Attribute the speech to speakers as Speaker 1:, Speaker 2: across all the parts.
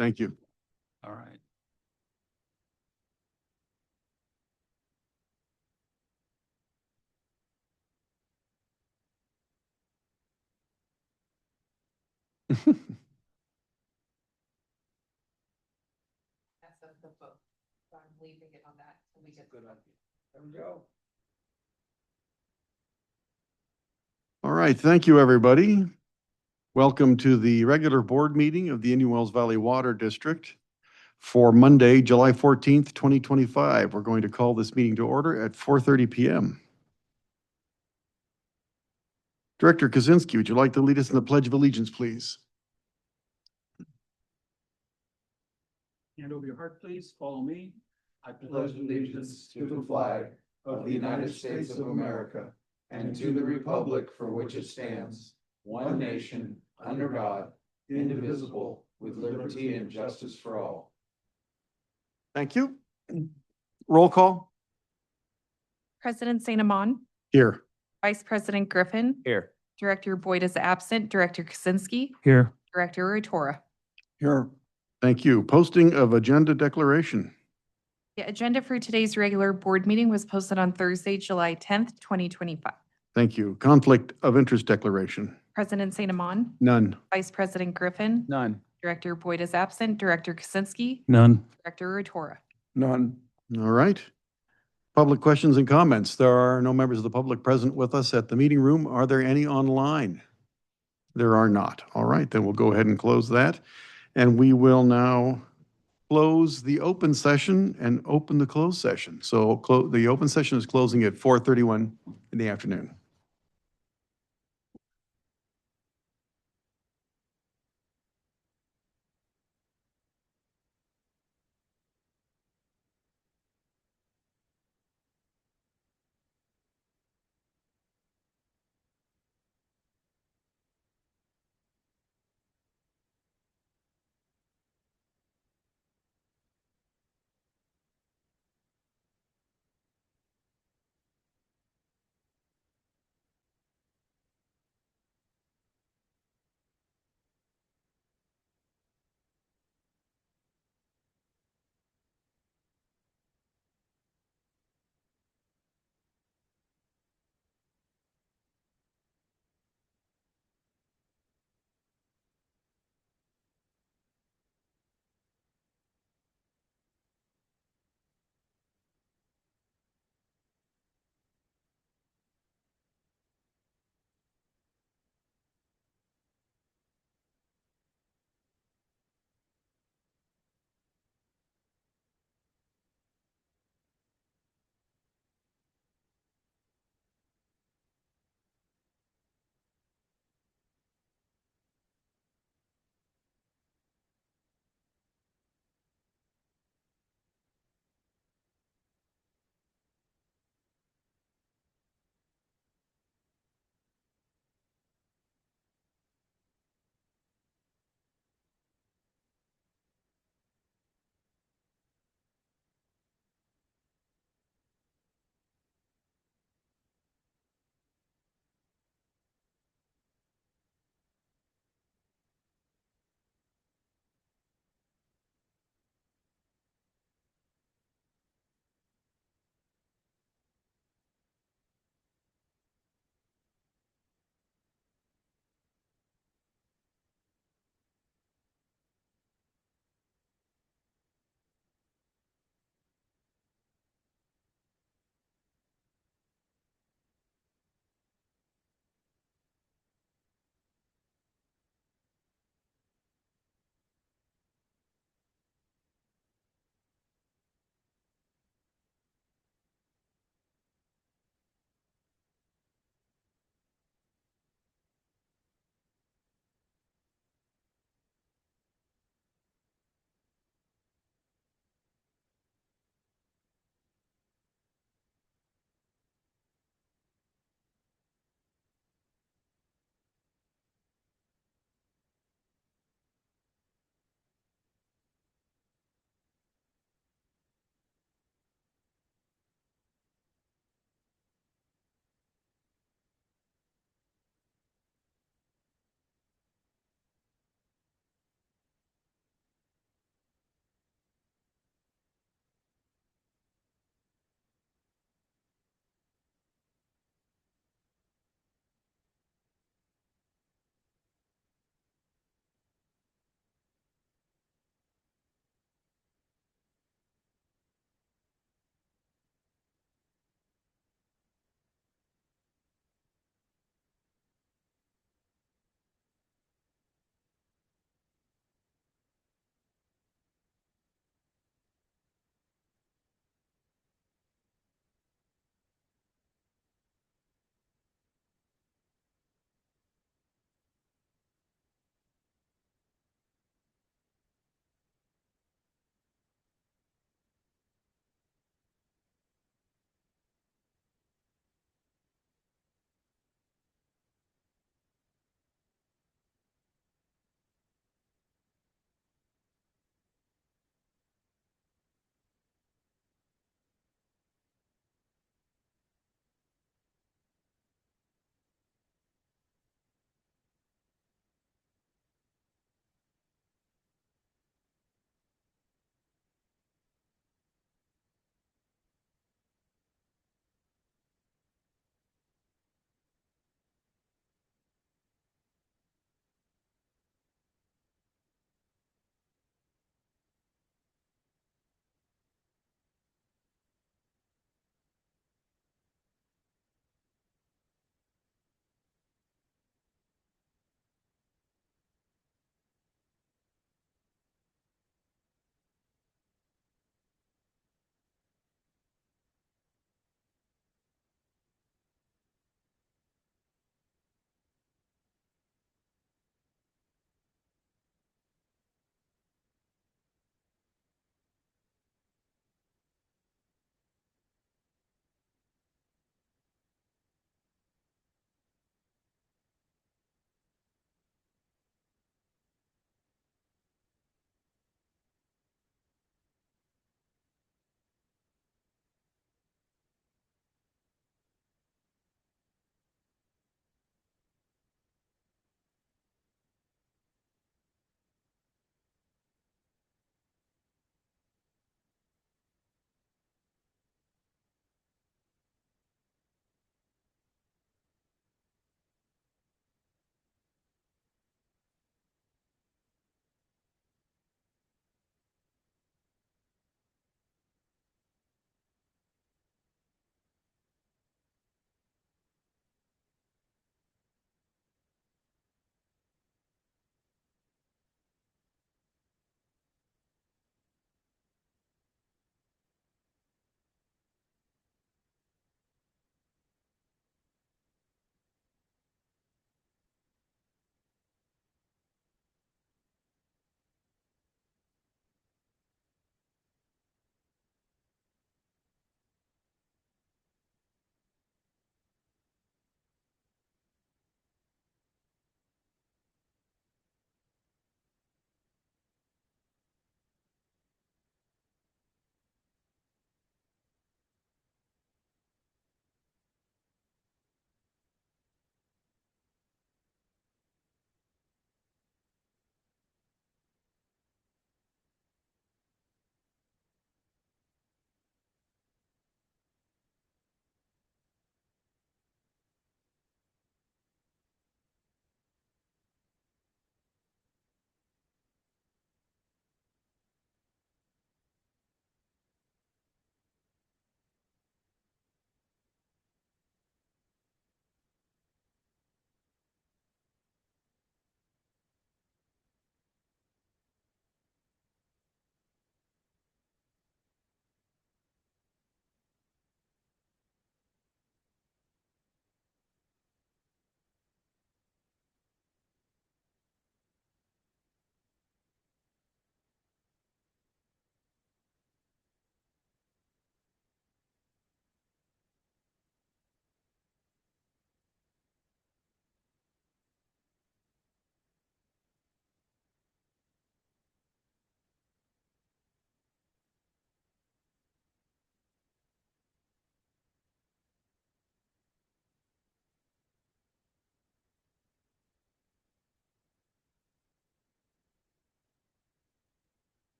Speaker 1: Thank you.
Speaker 2: All right.
Speaker 3: Of the book. So I'm leaving it on that till we get.
Speaker 2: Good idea. There we go.
Speaker 1: All right, thank you, everybody. Welcome to the regular board meeting of the Indian Wells Valley Water District for Monday, July 14th, 2025. We're going to call this meeting to order at 4:30 PM. Director Kaczynski, would you like to lead us in the Pledge of Allegiance, please?
Speaker 2: Hand over your heart, please. Follow me. I
Speaker 4: pledge allegiance to the flag of the United States of America and to the republic for which it stands, one nation, under God, indivisible, with liberty and justice for all.
Speaker 1: Thank you. Roll call.
Speaker 3: President Saint Amon,
Speaker 1: Here.
Speaker 3: Vice President Griffin,
Speaker 2: Here.
Speaker 3: Director Boyd is absent, Director Kaczynski,
Speaker 2: Here.
Speaker 3: Director Rotora.
Speaker 1: Here. Thank you. Posting of agenda declaration.
Speaker 3: The agenda for today's regular board meeting was posted on Thursday, July 10th, 2025.
Speaker 1: Thank you. Conflict of interest declaration.
Speaker 3: President Saint Amon,
Speaker 1: None.
Speaker 3: Vice President Griffin,
Speaker 2: None.
Speaker 3: Director Boyd is absent, Director Kaczynski,
Speaker 2: None.
Speaker 3: Director Rotora.
Speaker 1: None. All right. Public questions and comments. There are no members of the public present with us at the meeting room. Are there any online? There are not. All right, then we'll go ahead and close that. And we will now close the open session and open the closed session. So the open session is closing at 4:31 in the afternoon.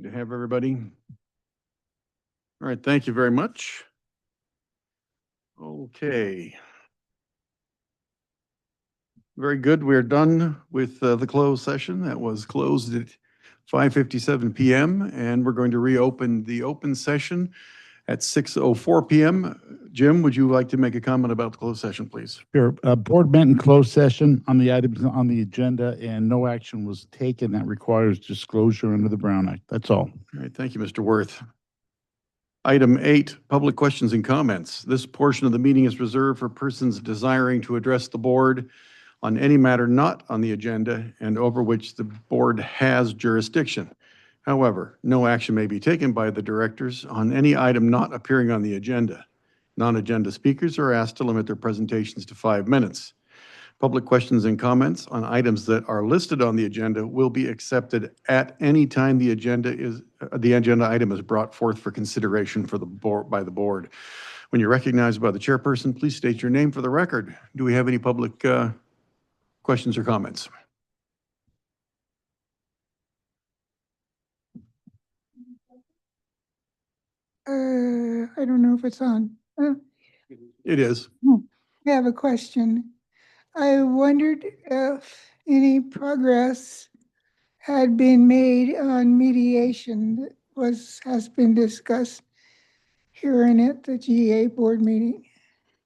Speaker 1: Good to have everybody. All right, thank you very much. Okay. Very good. We're done with the closed session. That was closed at 5:57 PM, and we're going to reopen the open session at 6:04 PM. Jim, would you like to make a comment about the closed session, please?
Speaker 5: Sure. Board met in closed session on the items on the agenda, and no action was taken that requires disclosure under the Brown Act. That's all.
Speaker 1: All right, thank you, Mr. Worth. Item 8, public questions and comments. This portion of the meeting is reserved for persons desiring to address the board on any matter not on the agenda and over which the board has jurisdiction. However, no action may be taken by the directors on any item not appearing on the agenda. Non-agenda speakers are asked to limit their presentations to 5 minutes. Public questions and comments on items that are listed on the agenda will be accepted at any time the agenda item is brought forth for consideration for the board, by the board. When you're recognized by the chairperson, please state your name for the record. Do we have any public questions or comments?
Speaker 6: I don't know if it's on.
Speaker 1: It is.
Speaker 6: I have a question. I wondered if any progress had been made on mediation that has been discussed here and at the GA board meeting.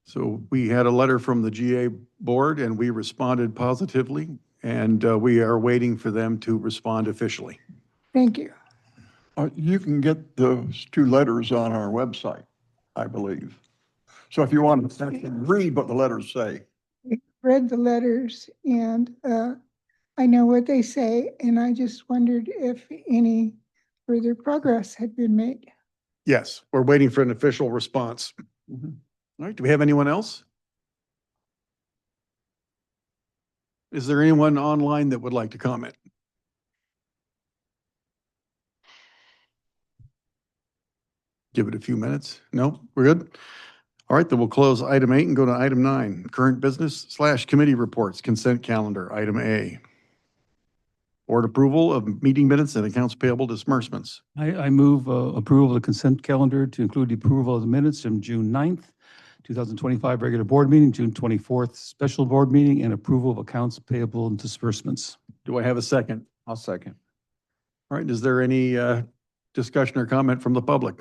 Speaker 1: So we had a letter from the GA board and we responded positively, and we are waiting for them to respond officially.
Speaker 6: Thank you.
Speaker 7: You can get those 2 letters on our website, I believe. So if you want to actually read what the letters say.
Speaker 6: Read the letters and I know what they say, and I just wondered if any further progress had been made.
Speaker 1: Yes, we're waiting for an official response. All right, do we have anyone else? Is there anyone online that would like to comment? Give it a few minutes. No, we're good? All right, then we'll close item 8 and go to item 9, current business / committee reports, consent calendar, item A. Board approval of meeting minutes and accounts payable disbursements.
Speaker 2: I move approval of the consent calendar to include the approval of the minutes from June 9th, 2025 regular board meeting, June 24th special board meeting, and approval of accounts payable and disbursements.
Speaker 1: Do I have a second?
Speaker 7: I'll second.
Speaker 1: All right, is there any discussion or comment from the public?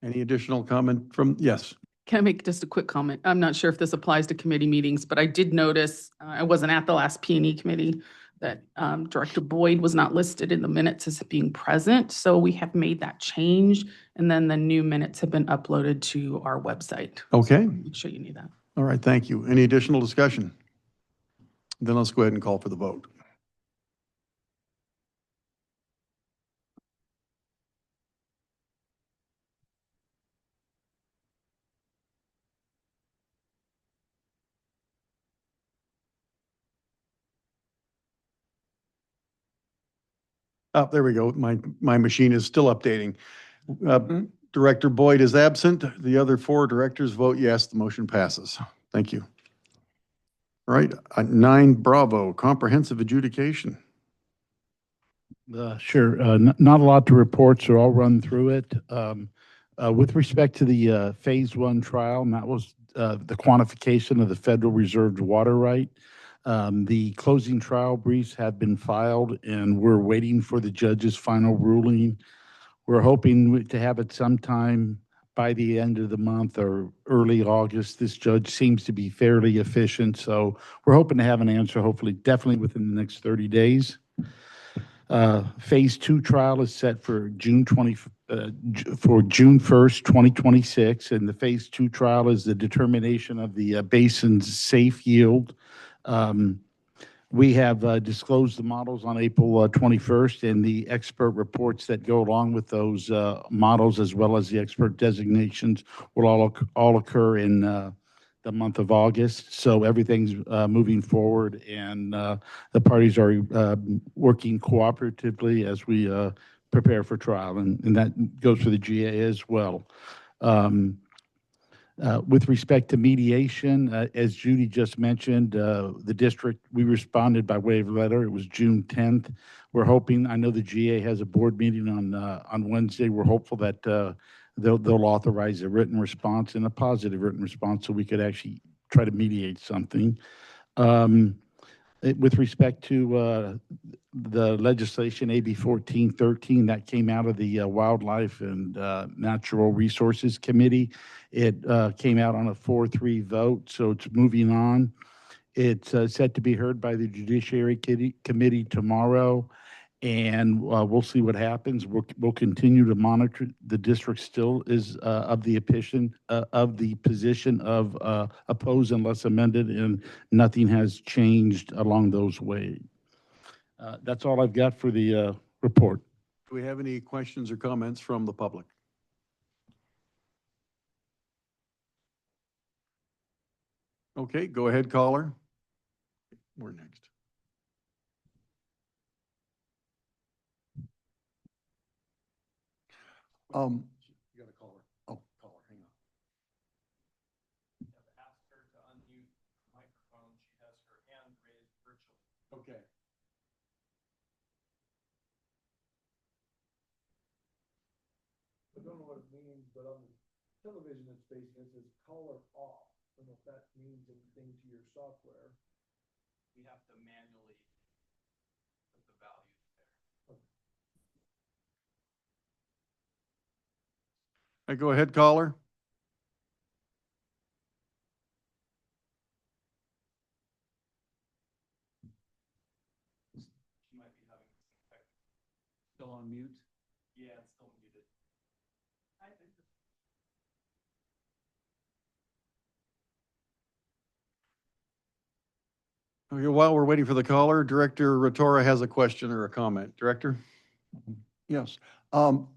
Speaker 1: Any additional comment from, yes?
Speaker 8: Can I make just a quick comment? I'm not sure if this applies to committee meetings, but I did notice, I wasn't at the last P&E committee, that Director Boyd was not listed in the minutes as being present. So we have made that change, and then the new minutes have been uploaded to our website.
Speaker 1: Okay,
Speaker 8: Make sure you knew that.
Speaker 1: all right, thank you. Any additional discussion? Then let's go ahead and call for the vote. Oh, there we go. My machine is still updating. Director Boyd is absent. The other 4 directors vote yes. The motion passes. Thank you. All right, 9 Bravo, comprehensive adjudication.
Speaker 5: Sure. Not a lot to report, so I'll run through it. With respect to the Phase 1 trial, and that was the quantification of the Federal Reserve water right. The closing trial briefs have been filed, and we're waiting for the judge's final ruling. We're hoping to have it sometime by the end of the month or early August. This judge seems to be fairly efficient, so we're hoping to have an answer, hopefully, definitely within the next 30 days. Phase 2 trial is set for June 1st, 2026, and the Phase 2 trial is the determination of the basin's safe yield. We have disclosed the models on April 21st, and the expert reports that go along with those models, as well as the expert designations, will all occur in the month of August. So everything's moving forward, and the parties are working cooperatively as we prepare for trial, and that goes for the GA as well. With respect to mediation, as Judy just mentioned, the district, we responded by way of letter. It was June 10th. We're hoping, I know the GA has a board meeting on Wednesday. We're hopeful that they'll authorize a written response and a positive written response so we could actually try to mediate something. With respect to the legislation, AB 1413, that came out of the Wildlife and Natural Resources Committee. It came out on a 4-3 vote, so it's moving on. It's set to be heard by the Judiciary Committee tomorrow, and we'll see what happens. We'll continue to monitor. The district still is of the position of oppose unless amended, and nothing has changed along those ways. That's all I've got for the report.
Speaker 1: Do we have any questions or comments from the public? Okay, go ahead, caller. We're next.
Speaker 7: Um,
Speaker 1: You got a caller.
Speaker 7: Oh.
Speaker 1: Caller, hang on.
Speaker 2: Asked her to unmute microphone. She has her hand raised virtually.
Speaker 1: Okay.
Speaker 9: I don't know what it means, but on the television it's facing, it says caller off. I don't know if that means anything to your software.
Speaker 2: We have to manually put the values there.
Speaker 1: Go ahead, caller.
Speaker 2: She might be having some tech. Still on mute? Yeah, it's still muted.
Speaker 1: Okay, while we're waiting for the caller, Director Rotora has a question or a comment. Director?
Speaker 7: yes,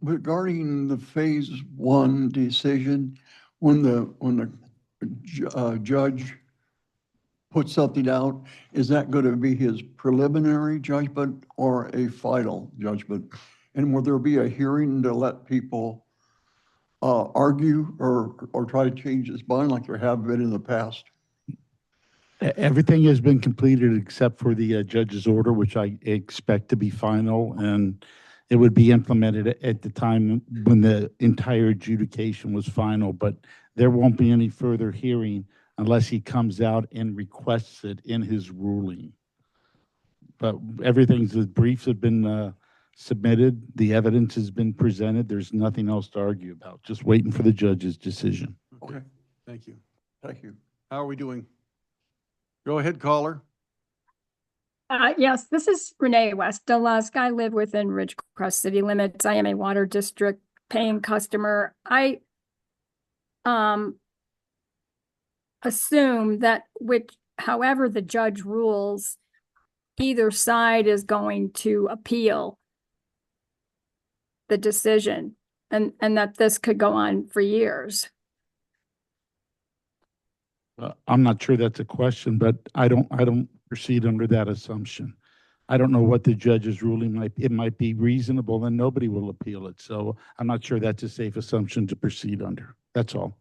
Speaker 7: regarding the Phase 1 decision, when the judge puts something out, is that going to be his preliminary judgment or a final judgment? And will there be a hearing to let people argue or try to change his mind like there have been in the past?
Speaker 5: Everything has been completed except for the judge's order, which I expect to be final, and it would be implemented at the time when the entire adjudication was final, but there won't be any further hearing unless he comes out and requests it in his ruling. But the briefs have been submitted, the evidence has been presented, there's nothing else to argue about, just waiting for the judge's decision.
Speaker 7: Okay,
Speaker 1: Thank you.
Speaker 7: thank you.
Speaker 1: How are we doing? Go ahead, caller.
Speaker 10: Yes, this is Renee West Delusk. I live within Ridgecrest city limits. I am a water district paying customer. I assume that however the judge rules, either side is going to appeal the decision, and that this could go on for years.
Speaker 5: I'm not sure that's a question, but I don't proceed under that assumption. I don't know what the judge's ruling it might be reasonable and nobody will appeal it. So I'm not sure that's a safe assumption to proceed under. That's all.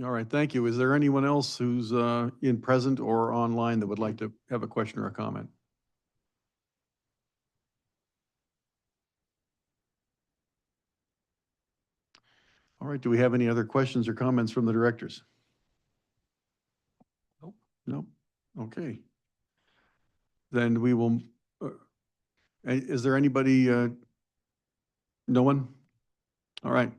Speaker 1: All right, thank you. Is there anyone else who's in present or online that would like to have a question or a comment? All right, do we have any other questions or comments from the directors?
Speaker 2: Nope.
Speaker 1: Nope. Okay. Then we will, is there anybody, no one? All right.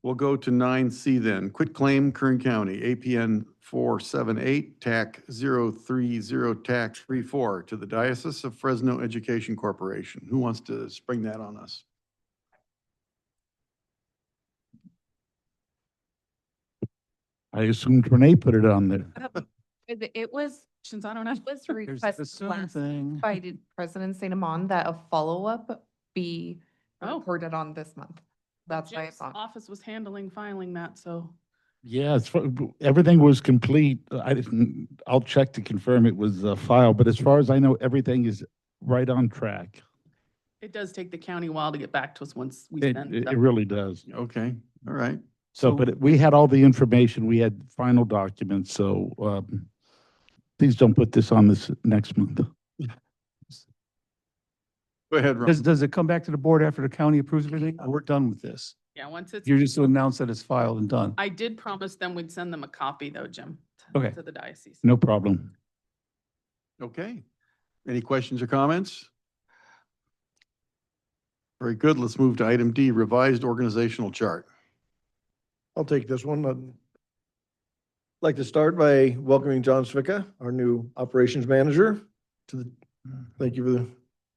Speaker 1: We'll go to 9C then. Quit claim Kern County, APN 478, TAC 030, TAC 34 to the Diocese of Fresno Education Corporation. Who wants to spring that on us?
Speaker 5: I assumed Renee put it on there.
Speaker 3: It was
Speaker 8: I don't know.
Speaker 3: requested last by the President St. Amand that a follow-up be
Speaker 8: Oh.
Speaker 3: reported on this month. That's why it's
Speaker 8: Jim's
Speaker 3: on.
Speaker 8: office was filing that, so.
Speaker 5: Yeah, everything was complete. I'll check to confirm it was filed, but as far as I know, everything is right on track.
Speaker 8: It does take the county a while to get back to us once we
Speaker 5: It,
Speaker 8: send
Speaker 5: it
Speaker 8: them.
Speaker 5: really does.
Speaker 1: Okay, all right.
Speaker 5: But we had all the information, we had final documents, so please don't put this on this next month.
Speaker 1: Go ahead, Ron.
Speaker 2: Does it come back to the board after the county approves everything? We're done with this.
Speaker 8: Yeah, once it's,
Speaker 2: You're just to announce that it's filed and done.
Speaker 8: I did promise them we'd send them a copy though, Jim.
Speaker 2: Okay.
Speaker 8: To the diocese.
Speaker 5: No problem.
Speaker 1: Okay. Any questions or comments? Very good. Let's move to item D, revised organizational chart.
Speaker 9: I'll take this one. I'd like to start by welcoming John Svicka, our new operations manager, to the, thank you for the,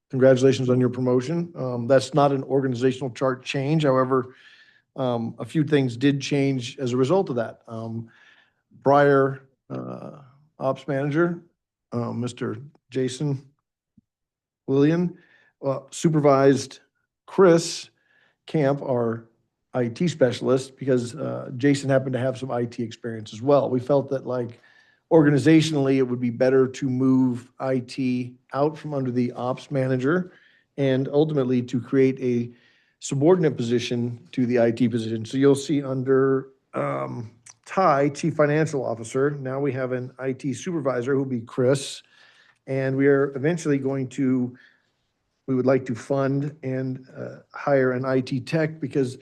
Speaker 9: congratulations on your promotion. That's not an organizational chart change. However, a few things did change as a result of that. Prior ops manager, Mr. Jason Lillian, supervised Chris Camp, our IT specialist, because Jason happened to have some IT experience as well. We felt that like organizationally, it would be better to move IT out from under the ops manager and ultimately to create a subordinate position to the IT position. So you'll see under Ty, Chief Financial Officer, now we have an IT supervisor who'll be Chris. And we are eventually going to, we would like to fund and hire an IT tech because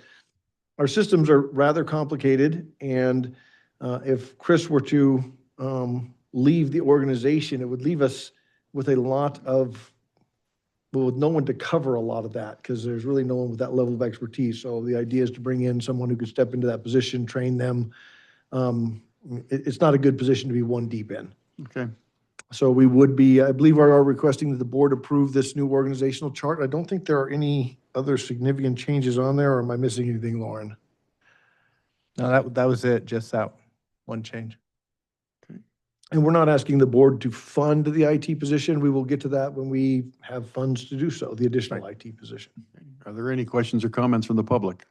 Speaker 9: our systems are rather complicated. And if Chris were to leave the organization, it would leave us with a lot of, well, with no one to cover a lot of that because there's really no one with that level of expertise. So the idea is to bring in someone who could step into that position, train them. It's not a good position to be one deep in.
Speaker 1: Okay.
Speaker 9: So we would be, I believe, are requesting that the board approve this new organizational chart. I don't think there are any other significant changes on there, or am I missing anything, Lauren?
Speaker 11: No, that was it, just that one change.
Speaker 9: And we're not asking the board to fund the IT position. We will get to that when we have funds to do so, the additional IT position.
Speaker 1: Are there any questions or comments from the public?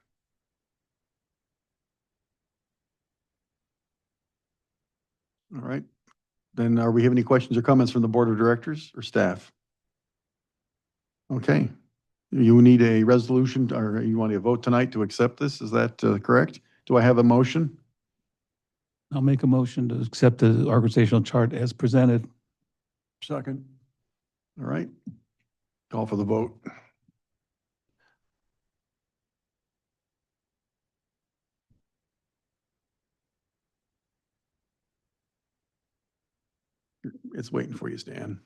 Speaker 1: All right. Then are we have any questions or comments from the board of directors or staff? Okay. You need a resolution or you want a vote tonight to accept this? Is that correct? Do I have a motion?
Speaker 2: I'll make a motion to accept the organizational chart as presented.
Speaker 1: Second. All right. Call for the vote. It's waiting for you, Stan.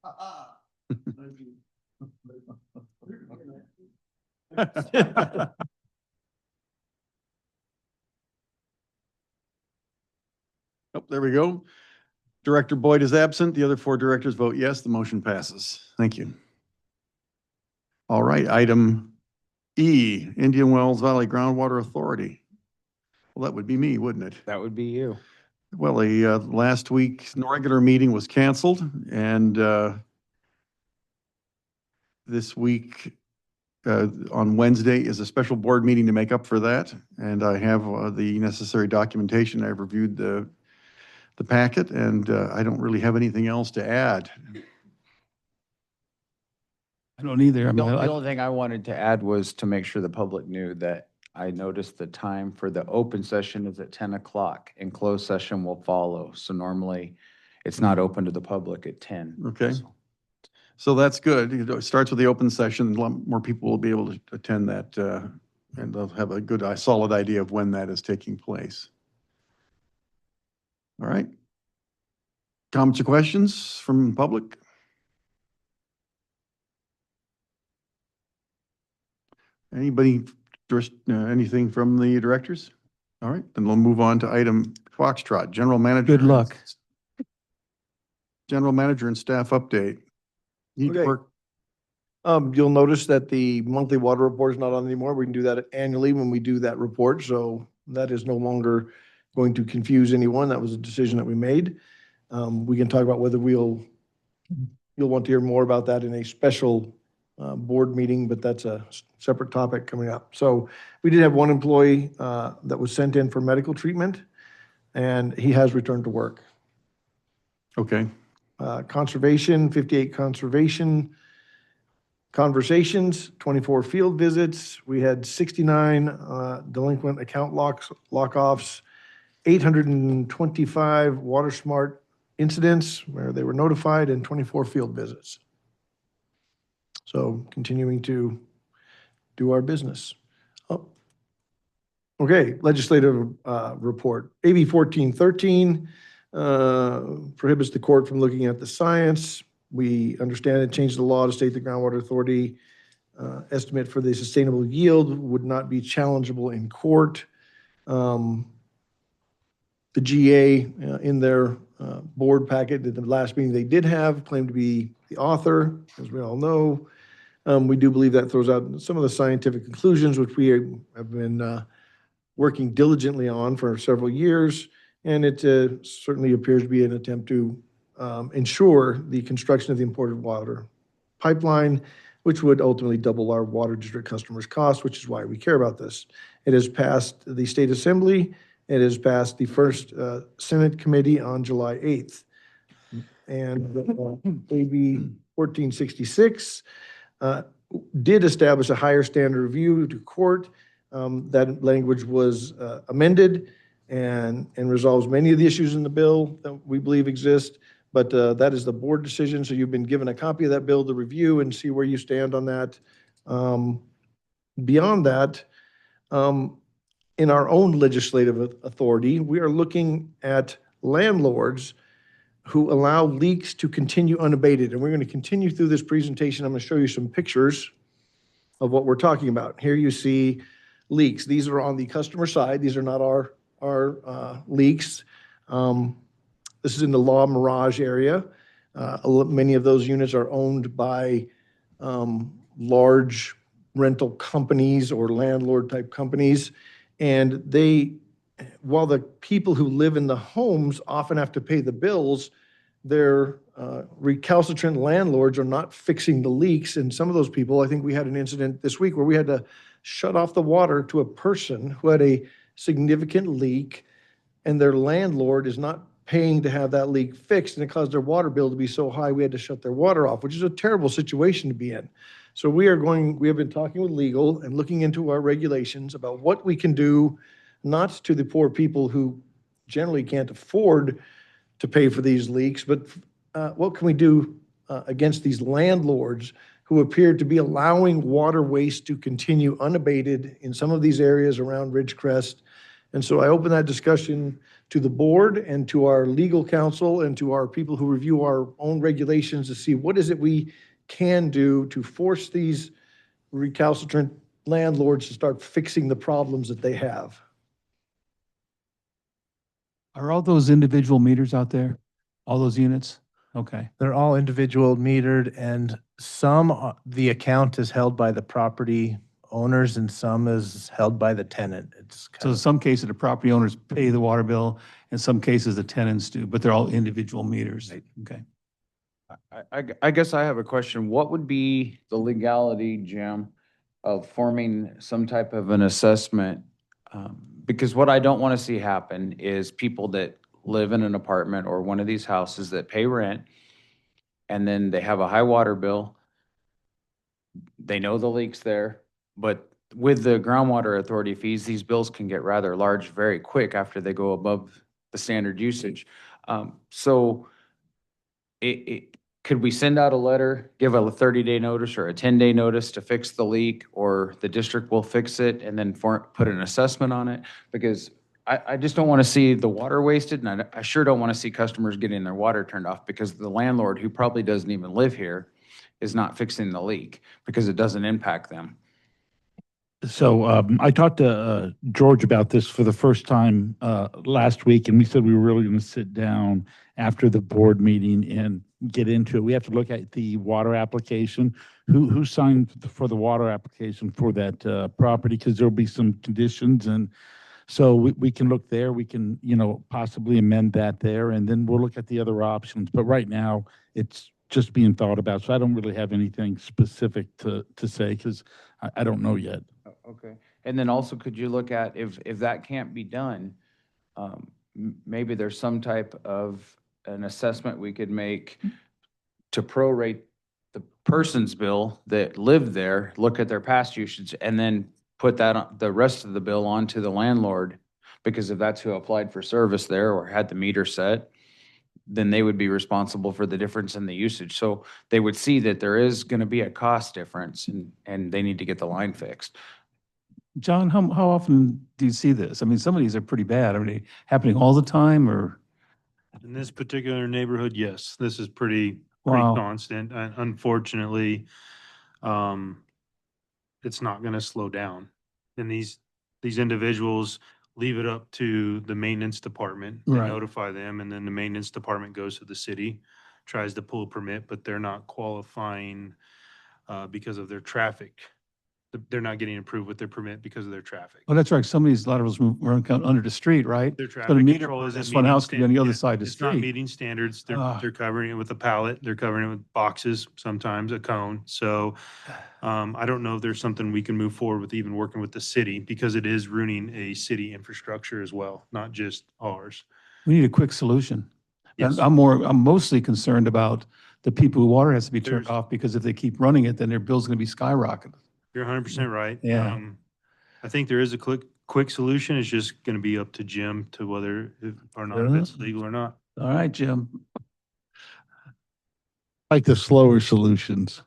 Speaker 1: Oh, there we go. Director Boyd is absent. The other four directors vote yes. The motion passes. Thank you. All right, item E, Indian Wells Valley Groundwater Authority. Well, that would be me, wouldn't it?
Speaker 11: That would be you.
Speaker 1: Well, last week's regular meeting was canceled, and this week on Wednesday is a special board meeting to make up for that. And I have the necessary documentation. I've reviewed the packet, and I don't really have anything else to add.
Speaker 2: I don't either. I mean,
Speaker 11: The only thing I wanted to add was to make sure the public knew that I noticed the time for the open session is at 10 o'clock and closed session will follow. So normally it's not open to the public at 10.
Speaker 1: Okay.
Speaker 11: So-
Speaker 1: So that's good. It starts with the open session, and a lot more people will be able to attend that, and they'll have a good, solid idea of when that is taking place. All right. Comments or questions from the public? Anybody, anything from the directors? All right, then we'll move on to item Foxtrot, General Manager.
Speaker 2: Good luck.
Speaker 1: General Manager and staff update. Need to
Speaker 9: Okay.
Speaker 1: work.
Speaker 9: You'll notice that the monthly water report is not on anymore. We can do that annually when we do that report. So that is no longer going to confuse anyone. That was a decision that we made. We can talk about whether you'll want to hear more about that in a special board meeting, but that's a separate topic coming up. So we did have one employee that was sent in for medical treatment, and he has returned to work.
Speaker 1: Okay,
Speaker 9: Conservation, 58 conservation conversations, 24 field visits. We had 69 delinquent account lock-offs, 825 water smart incidents where they were notified and 24 field visits. So continuing to do our business. Oh. Okay, legislative report. AB 1413 prohibits the court from looking at the science. We understand it changed the law to state the groundwater authority estimate for the sustainable yield would not be challengeable in court. The GA in their board packet at the last meeting they did have claimed to be the author, as we all know. We do believe that throws out some of the scientific conclusions, which we have been working diligently on for several years. And it certainly appears to be an attempt to ensure the construction of the imported water pipeline, which would ultimately double our water district customers' costs, which is why we care about this. It has passed the state assembly. It has passed the first Senate committee on July 8th. And AB 1466 did establish a higher standard review to court. That language was amended and resolves many of the issues in the bill that we believe exist. But that is the board decision. So you've been given a copy of that bill to review and see where you stand on that. Beyond that, in our own legislative authority, we are looking at landlords who allow leaks to continue unabated. And we're going to continue through this presentation. I'm going to show you some pictures of what we're talking about. Here you see leaks. These are on the customer side. These are not our leaks. This is in the La Mirage area. Many of those units are owned by large rental companies or landlord-type companies. And while the people who live in the homes often have to pay the bills, their recalcitrant landlords are not fixing the leaks. And some of those people, I think we had an incident this week where we had to shut off the water to a person who had a significant leak, and their landlord is not paying to have that leak fixed, and it caused their water bill to be so high we had to shut their water off, which is a terrible situation to be in. So we have been talking with legal and looking into our regulations about what we can do, not to the poor people who generally can't afford to pay for these leaks, but what can we do against these landlords who appear to be allowing water waste to continue unabated in some of these areas around Ridgecrest. And so I open that discussion to the board and to our legal counsel and to our people who review our own regulations to see what is it we can do to force these recalcitrant landlords to start fixing the problems that they have.
Speaker 2: Are all those individual meters out there? All those units? Okay.
Speaker 12: They're all individual metered, and the account is held by the property owners and some is held by the tenant.
Speaker 2: So in some cases, the property owners pay the water bill, in some cases, the tenants do, but they're all individual meters.
Speaker 11: Right.
Speaker 2: Okay.
Speaker 11: I guess I have a question. What would be the legality, Jim, of forming some type of an assessment? Because what I don't want to see happen is people that live in an apartment or one of these houses that pay rent, and then they have a high water bill. They know the leak's there, but with the groundwater authority fees, these bills can get rather large very quick after they go above the standard usage. So could we send out a letter, give a 30-day notice or a 10-day notice to fix the leak, or the district will fix it and then put an assessment on it? Because I just don't want to see the water wasted, and I sure don't want to see customers getting their water turned off because the landlord, who probably doesn't even live here, is not fixing the leak because it doesn't impact them.
Speaker 5: So I talked to George about this for the first time last week, and we said we were really going to sit down after the board meeting and get into it. We have to look at the water application. Who signed for the water application for that property? Because there'll be some conditions, and so we can look there. We can, possibly amend that there, and then we'll look at the other options. But right now, it's just being thought about. So I don't really have anything specific to say because I don't know yet.
Speaker 11: Okay. And then also, could you look at if that can't be done, maybe there's some type of an assessment we could make to prorate the person's bill that lived there, look at their past usage, and then put that on the rest of the bill onto the landlord, because if that's who applied for service there or had the meter set, then they would be responsible for the difference in the usage. So they would see that there is going to be a cost difference and they need to get the line fixed.
Speaker 2: John, how often do you see this? I mean, some of these are pretty bad. Are they happening all the time or?
Speaker 13: In this particular neighborhood, yes, this is pretty
Speaker 2: Wow.
Speaker 13: constant. Unfortunately, it's not gonna slow down. And these individuals leave it up to the maintenance department. They
Speaker 2: Right.
Speaker 13: notify them, and then the maintenance department goes to the city, tries to pull a permit, but they're not qualifying because of their traffic. They're not getting approved with their permit because of their traffic.
Speaker 2: Oh, that's right. Some of these laterals run under the street, right?
Speaker 13: Their
Speaker 2: So the
Speaker 13: traffic
Speaker 2: meter
Speaker 13: control
Speaker 2: for
Speaker 13: isn't
Speaker 2: this one
Speaker 13: meeting
Speaker 2: house could be on the other
Speaker 13: yeah,
Speaker 2: side of the
Speaker 13: It's not
Speaker 2: street.
Speaker 13: meeting standards.
Speaker 2: Ah.
Speaker 13: They're covering it with a pallet. They're covering it with boxes, sometimes a cone. So I don't know if there's something we can move forward with even working with the city because it is ruining a city infrastructure as well, not just ours.
Speaker 2: We need a quick solution.
Speaker 13: Yes.
Speaker 2: I'm mostly concerned about the people whose water has to be turned
Speaker 13: There's-
Speaker 2: off because if they keep running it, then their bill's going to be skyrocketing.
Speaker 13: You're 100% right.
Speaker 2: Yeah.
Speaker 13: I think there is a quick solution. It's just going to be up to Jim to whether or not if it's legal or not.
Speaker 2: All right, Jim.
Speaker 5: Like the slower solutions.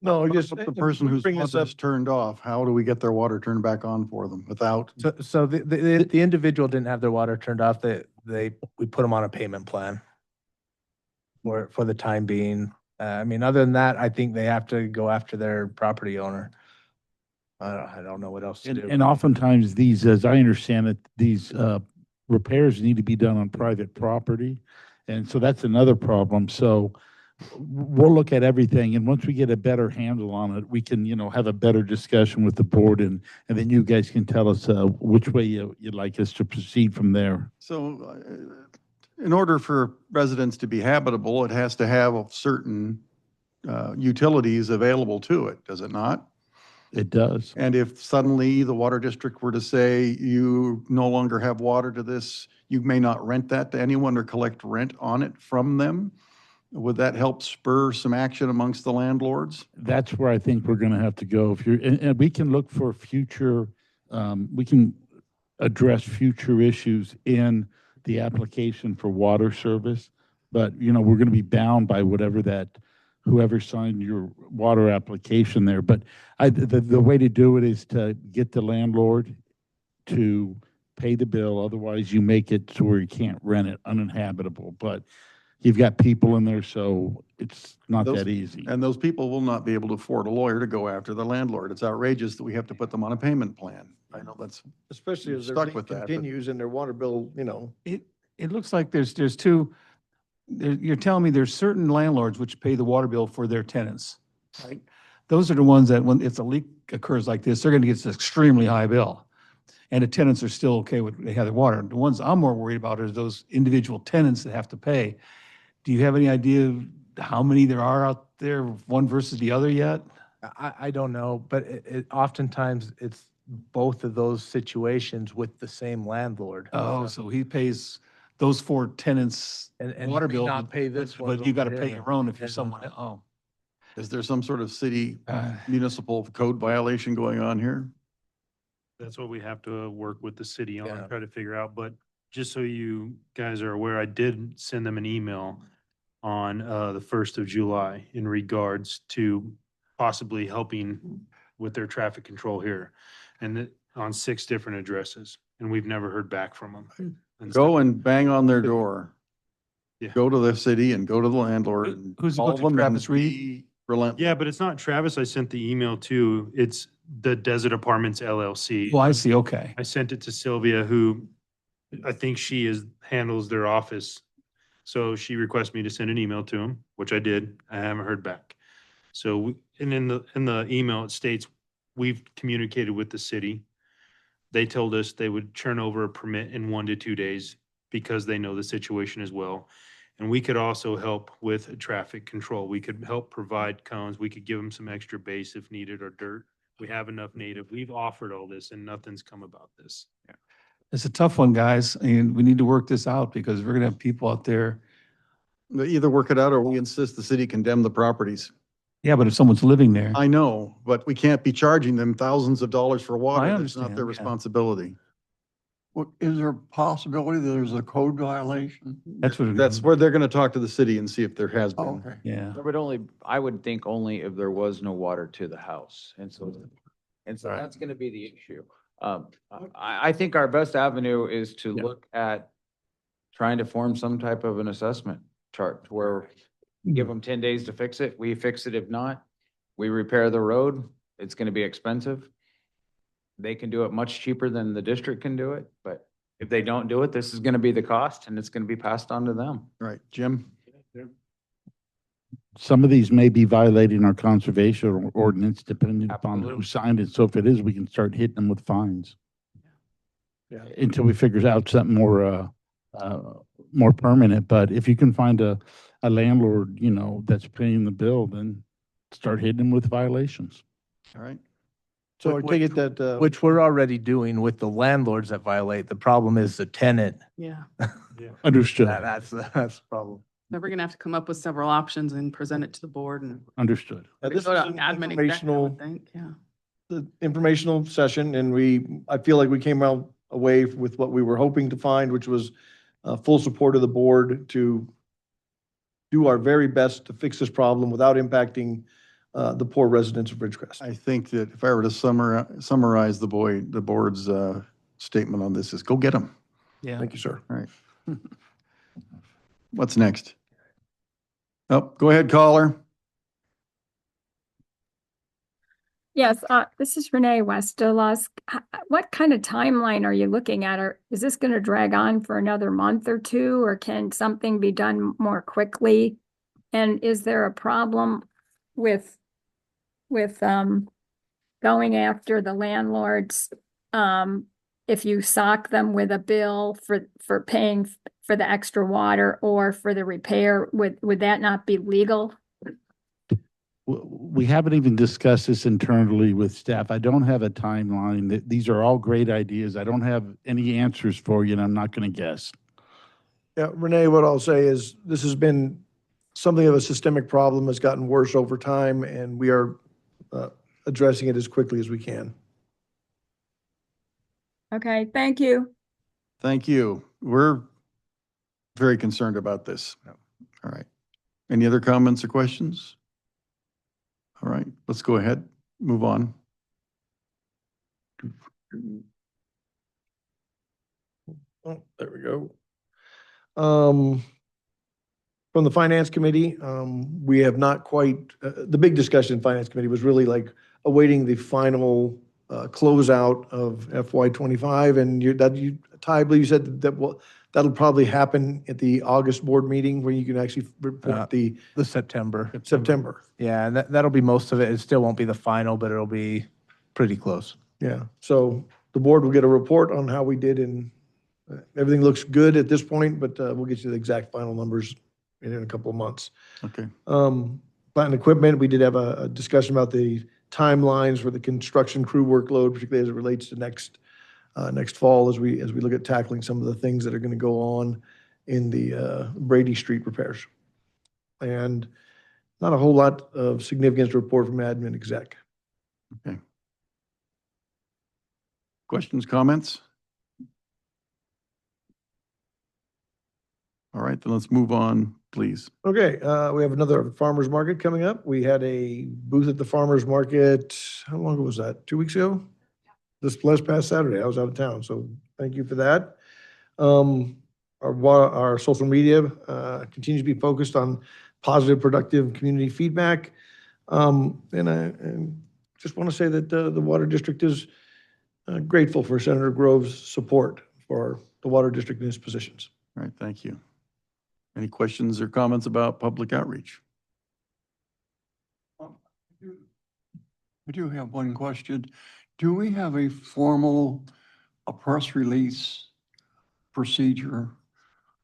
Speaker 9: No,
Speaker 1: What
Speaker 9: just.
Speaker 1: about the person whose
Speaker 9: bring this
Speaker 1: water
Speaker 9: up.
Speaker 1: is turned off, how do we get their water turned back on for them without?
Speaker 12: So the individual didn't have their water turned off. We put them on a payment plan for the time being. I mean, other than that, I think they have to go after their property owner. I don't know what else to do.
Speaker 5: And oftentimes these, as I understand it, these repairs need to be done on private property. And so that's another problem. So we'll look at everything, and once we get a better handle on it, we can, have a better discussion with the board, and then you guys can tell us which way you'd like us to proceed from there.
Speaker 1: So in order for residents to be habitable, it has to have certain utilities available to it, does it not?
Speaker 5: It does.
Speaker 1: And if suddenly the water district were to say you no longer have water to this, you may not rent that to anyone or collect rent on it from them, would that help spur some action amongst the landlords?
Speaker 5: That's where I think we're going to have to go. And we can look for future, we can address future issues in the application for water service. But, we're going to be bound by whoever signed your water application there. But the way to do it is to get the landlord to pay the bill. Otherwise, you make it to where you can't rent it uninhabitable. But you've got people in there, so it's not
Speaker 1: Those-
Speaker 5: that easy.
Speaker 1: And those people will not be able to afford a lawyer to go after the landlord. It's outrageous that we have to put them on a payment plan. I know that's,
Speaker 9: Especially as
Speaker 1: Stuck
Speaker 9: everything
Speaker 1: with that, but-
Speaker 9: continues and their water bill,
Speaker 2: It looks like there's two, you're telling me there's certain landlords which pay the water bill for their tenants, right? Those are the ones that if a leak occurs like this, they're going to get this extremely high bill. And the tenants are still okay with, they have their water. The ones I'm more worried about are those individual tenants that have to pay. Do you have any idea of how many there are out there, one versus the other yet?
Speaker 12: I don't know, but oftentimes it's both of those situations with the same landlord.
Speaker 2: Oh, so he pays those four tenants
Speaker 12: And
Speaker 2: water
Speaker 12: may
Speaker 2: bill,
Speaker 12: not pay this one.
Speaker 2: but you got to
Speaker 12: over
Speaker 2: pay
Speaker 12: here.
Speaker 2: your own if you're
Speaker 12: And-
Speaker 2: someone, oh.
Speaker 1: is there some sort of city
Speaker 2: Uh,
Speaker 1: municipal code violation going on here?
Speaker 13: That's what we have to work with the city on,
Speaker 12: Yeah.
Speaker 13: try to figure out. But just so you guys are aware, I did send them an email on the 1st of July in regards to possibly helping with their traffic control here. And on 6 different addresses, and we've never heard back from them. And
Speaker 1: Go
Speaker 13: so-
Speaker 1: and bang on their door.
Speaker 13: Yeah.
Speaker 1: Go to the city and go to the landlord and
Speaker 2: Who's
Speaker 1: call
Speaker 2: supposed to be
Speaker 1: them
Speaker 2: Travis
Speaker 1: and
Speaker 2: Reed?
Speaker 1: be relentless.
Speaker 13: Yeah, but it's not Travis. I sent the email to. It's the Desert Apartments LLC.
Speaker 2: Well, I see, okay.
Speaker 13: I sent it to Sylvia, who I think handles their office. So she requested me to send an email to him, which I did. I haven't heard back. So, and in the email, it states, we've communicated with the city. They told us they would turn over a permit in 1 to 2 days because they know the situation as well. And we could also help with traffic control. We could help provide cones. We could give them some extra base if needed or dirt. We have enough native. We've offered all this and nothing's come about this.
Speaker 2: It's a tough one, guys, and we need to work this out because we're gonna have people out there.
Speaker 1: They either work it out or we insist the city condemn the properties.
Speaker 2: Yeah, but if someone's living there,
Speaker 1: I know, but we can't be charging them thousands of dollars for water.
Speaker 2: I
Speaker 1: That's not
Speaker 2: understand,
Speaker 1: their
Speaker 2: yeah.
Speaker 1: responsibility.
Speaker 7: Is there a possibility that there's a code violation?
Speaker 2: That's what.
Speaker 1: That's where they're going to talk to the city and see if there has been.
Speaker 7: Okay.
Speaker 2: Yeah.
Speaker 11: I would think only if there was no water to the house. And so
Speaker 2: Right.
Speaker 11: that's gonna be the issue. I think our best avenue is to
Speaker 2: Yeah.
Speaker 11: look at trying to form some type of an assessment chart where we give them 10 days to fix it. We fix it. If not, we repair the road. It's gonna be expensive. They can do it much cheaper than the district can do it, but if they don't do it, this is gonna be the cost and it's gonna be passed on to them.
Speaker 1: Right, Jim?
Speaker 5: Some of these may be violating our conservation ordinance depending upon who
Speaker 11: Absolutely.
Speaker 5: signed it. So if it is, we can start hitting them with fines.
Speaker 9: Yeah.
Speaker 5: Until we figure out something more permanent. But if you can find a landlord, that's paying the bill, then start hitting them with violations.
Speaker 1: All right.
Speaker 9: So I take it that,
Speaker 12: Which we're already doing with the landlords that violate. The problem is the tenant.
Speaker 8: Yeah.
Speaker 5: Understood,
Speaker 12: That's the problem.
Speaker 8: Then we're gonna have to come up with several options and present it to the board and
Speaker 5: understood.
Speaker 9: this is
Speaker 8: go to
Speaker 9: an
Speaker 8: admin exec, I would
Speaker 9: informational,
Speaker 8: think, yeah.
Speaker 9: the informational session, and I feel like we came out away with what we were hoping to find, which was full support of the board to do our very best to fix this problem without impacting the poor residents of Ridgecrest.
Speaker 1: I think that if I were to summarize the board's statement on this is go get them.
Speaker 2: Yeah.
Speaker 9: Thank you, sir.
Speaker 1: All right. What's next? Oh, go ahead, caller.
Speaker 10: Yes, this is Renee Westerlusk. What kind of timeline are you looking at? Or is this going to drag on for another month or two, or can something be done more quickly? And is there a problem with going after the landlords if you sock them with a bill for paying for the extra water or for the repair? Would that not be legal?
Speaker 5: We haven't even discussed this internally with staff. I don't have a timeline. These are all great ideas. I don't have any answers for you, and I'm not going to guess.
Speaker 9: Yeah, Renee, what I'll say is this has been something of a systemic problem, has gotten worse over time, and we are addressing it as quickly as we can.
Speaker 10: Okay, thank you.
Speaker 1: Thank you. We're very concerned about this. All right. Any other comments or questions? All right, let's go ahead, move on.
Speaker 9: Oh, there we go. From the Finance Committee, we have not quite, the big discussion in Finance Committee was really like awaiting the final closeout of FY '25. And Ty, I believe you said that'll probably happen at the August board meeting where you can actually report the
Speaker 12: September.
Speaker 9: September.
Speaker 12: Yeah, and that'll be most of it. It still won't be the final, but it'll be pretty close.
Speaker 9: Yeah, so the board will get a report on how we did, and everything looks good at this point, but we'll get you the exact final numbers in a couple of months.
Speaker 1: Okay.
Speaker 9: Plant and equipment, we did have a discussion about the timelines for the construction crew workload, particularly as it relates to next fall, as we look at tackling some of the things that are going to go on in the Brady Street repairs. And not a whole lot of significance to report from admin exec.
Speaker 1: Okay. Questions, comments? All right, then let's move on, please.
Speaker 9: Okay, we have another farmer's market coming up. We had a booth at the farmer's market, how long ago was that? 2 weeks ago? This last past Saturday, I was out of town, so thank you for that. Our social media continues to be focused on positive, productive community feedback. And I just want to say that the Water District is grateful for Senator Grove's support for the Water District in his positions.
Speaker 1: All right, thank you. Any questions or comments about public outreach?
Speaker 7: I do have one question. Do we have a formal, press release procedure?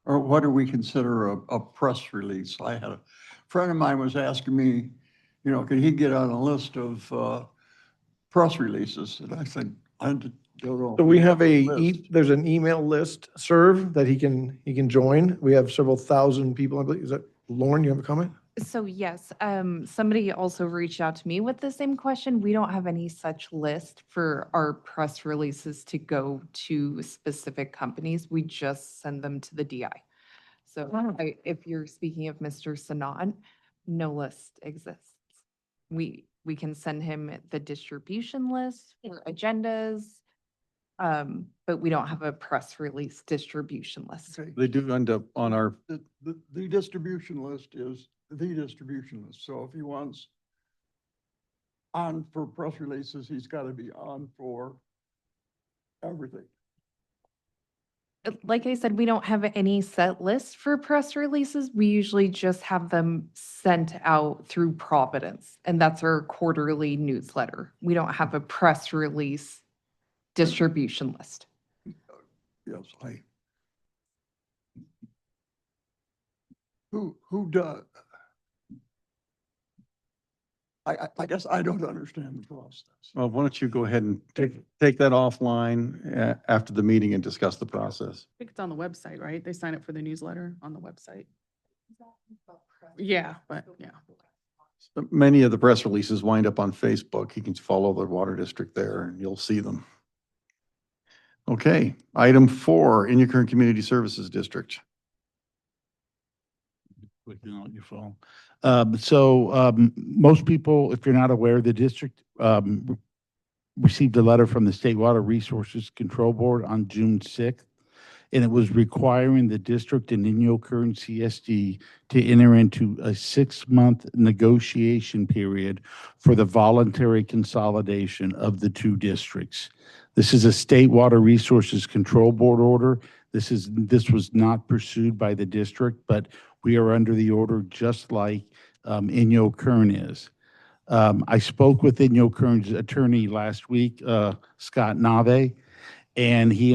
Speaker 7: Or what do we consider a press release? I had a friend of mine was asking me, could he get on a list of press releases? And I said, I don't know.
Speaker 9: So we have
Speaker 7: List.
Speaker 9: there's an email list serve that he can join. We have several thousand people. I believe. Is that Lauren? You have a comment?
Speaker 3: So yes, somebody also reached out to me with the same question. We don't have any such list for our press releases to go to specific companies. We just send them to the DI. So if you're speaking of Mr. Sanat, no list exists. We can send him the distribution list for agendas, but we don't have a press release distribution list.
Speaker 7: Okay.
Speaker 1: They do end up on our,
Speaker 7: The distribution list is the distribution list. So if he wants on for press releases, he's got to be on for everything.
Speaker 3: Like I said, we don't have any set list for press releases. We usually just have them sent out through Providence, and that's our quarterly newsletter. We don't have a press release distribution list.
Speaker 7: Yes, who does? I guess I don't understand the process.
Speaker 1: well, why don't you go ahead and take that offline after the meeting and discuss the process.
Speaker 8: I think it's on the website, right? They sign up for the newsletter on the website. Yeah, but yeah.
Speaker 1: Many of the press releases wind up on Facebook. You can follow the water district there and you'll see them. Okay, item 4, in your current community services district.
Speaker 5: Clicking on your phone. Most people, if you're not aware, the district received a letter from the State Water Resources Control Board on June 6th, and it was requiring the district and Inyo Kern CSD to enter into a 6-month negotiation period for the voluntary consolidation of the 2 districts. This is a State Water Resources Control Board order. This was not pursued by the district, but we are under the order just like Inyo Kern is. I spoke with Inyo Kern's attorney last week, Scott Nave, and he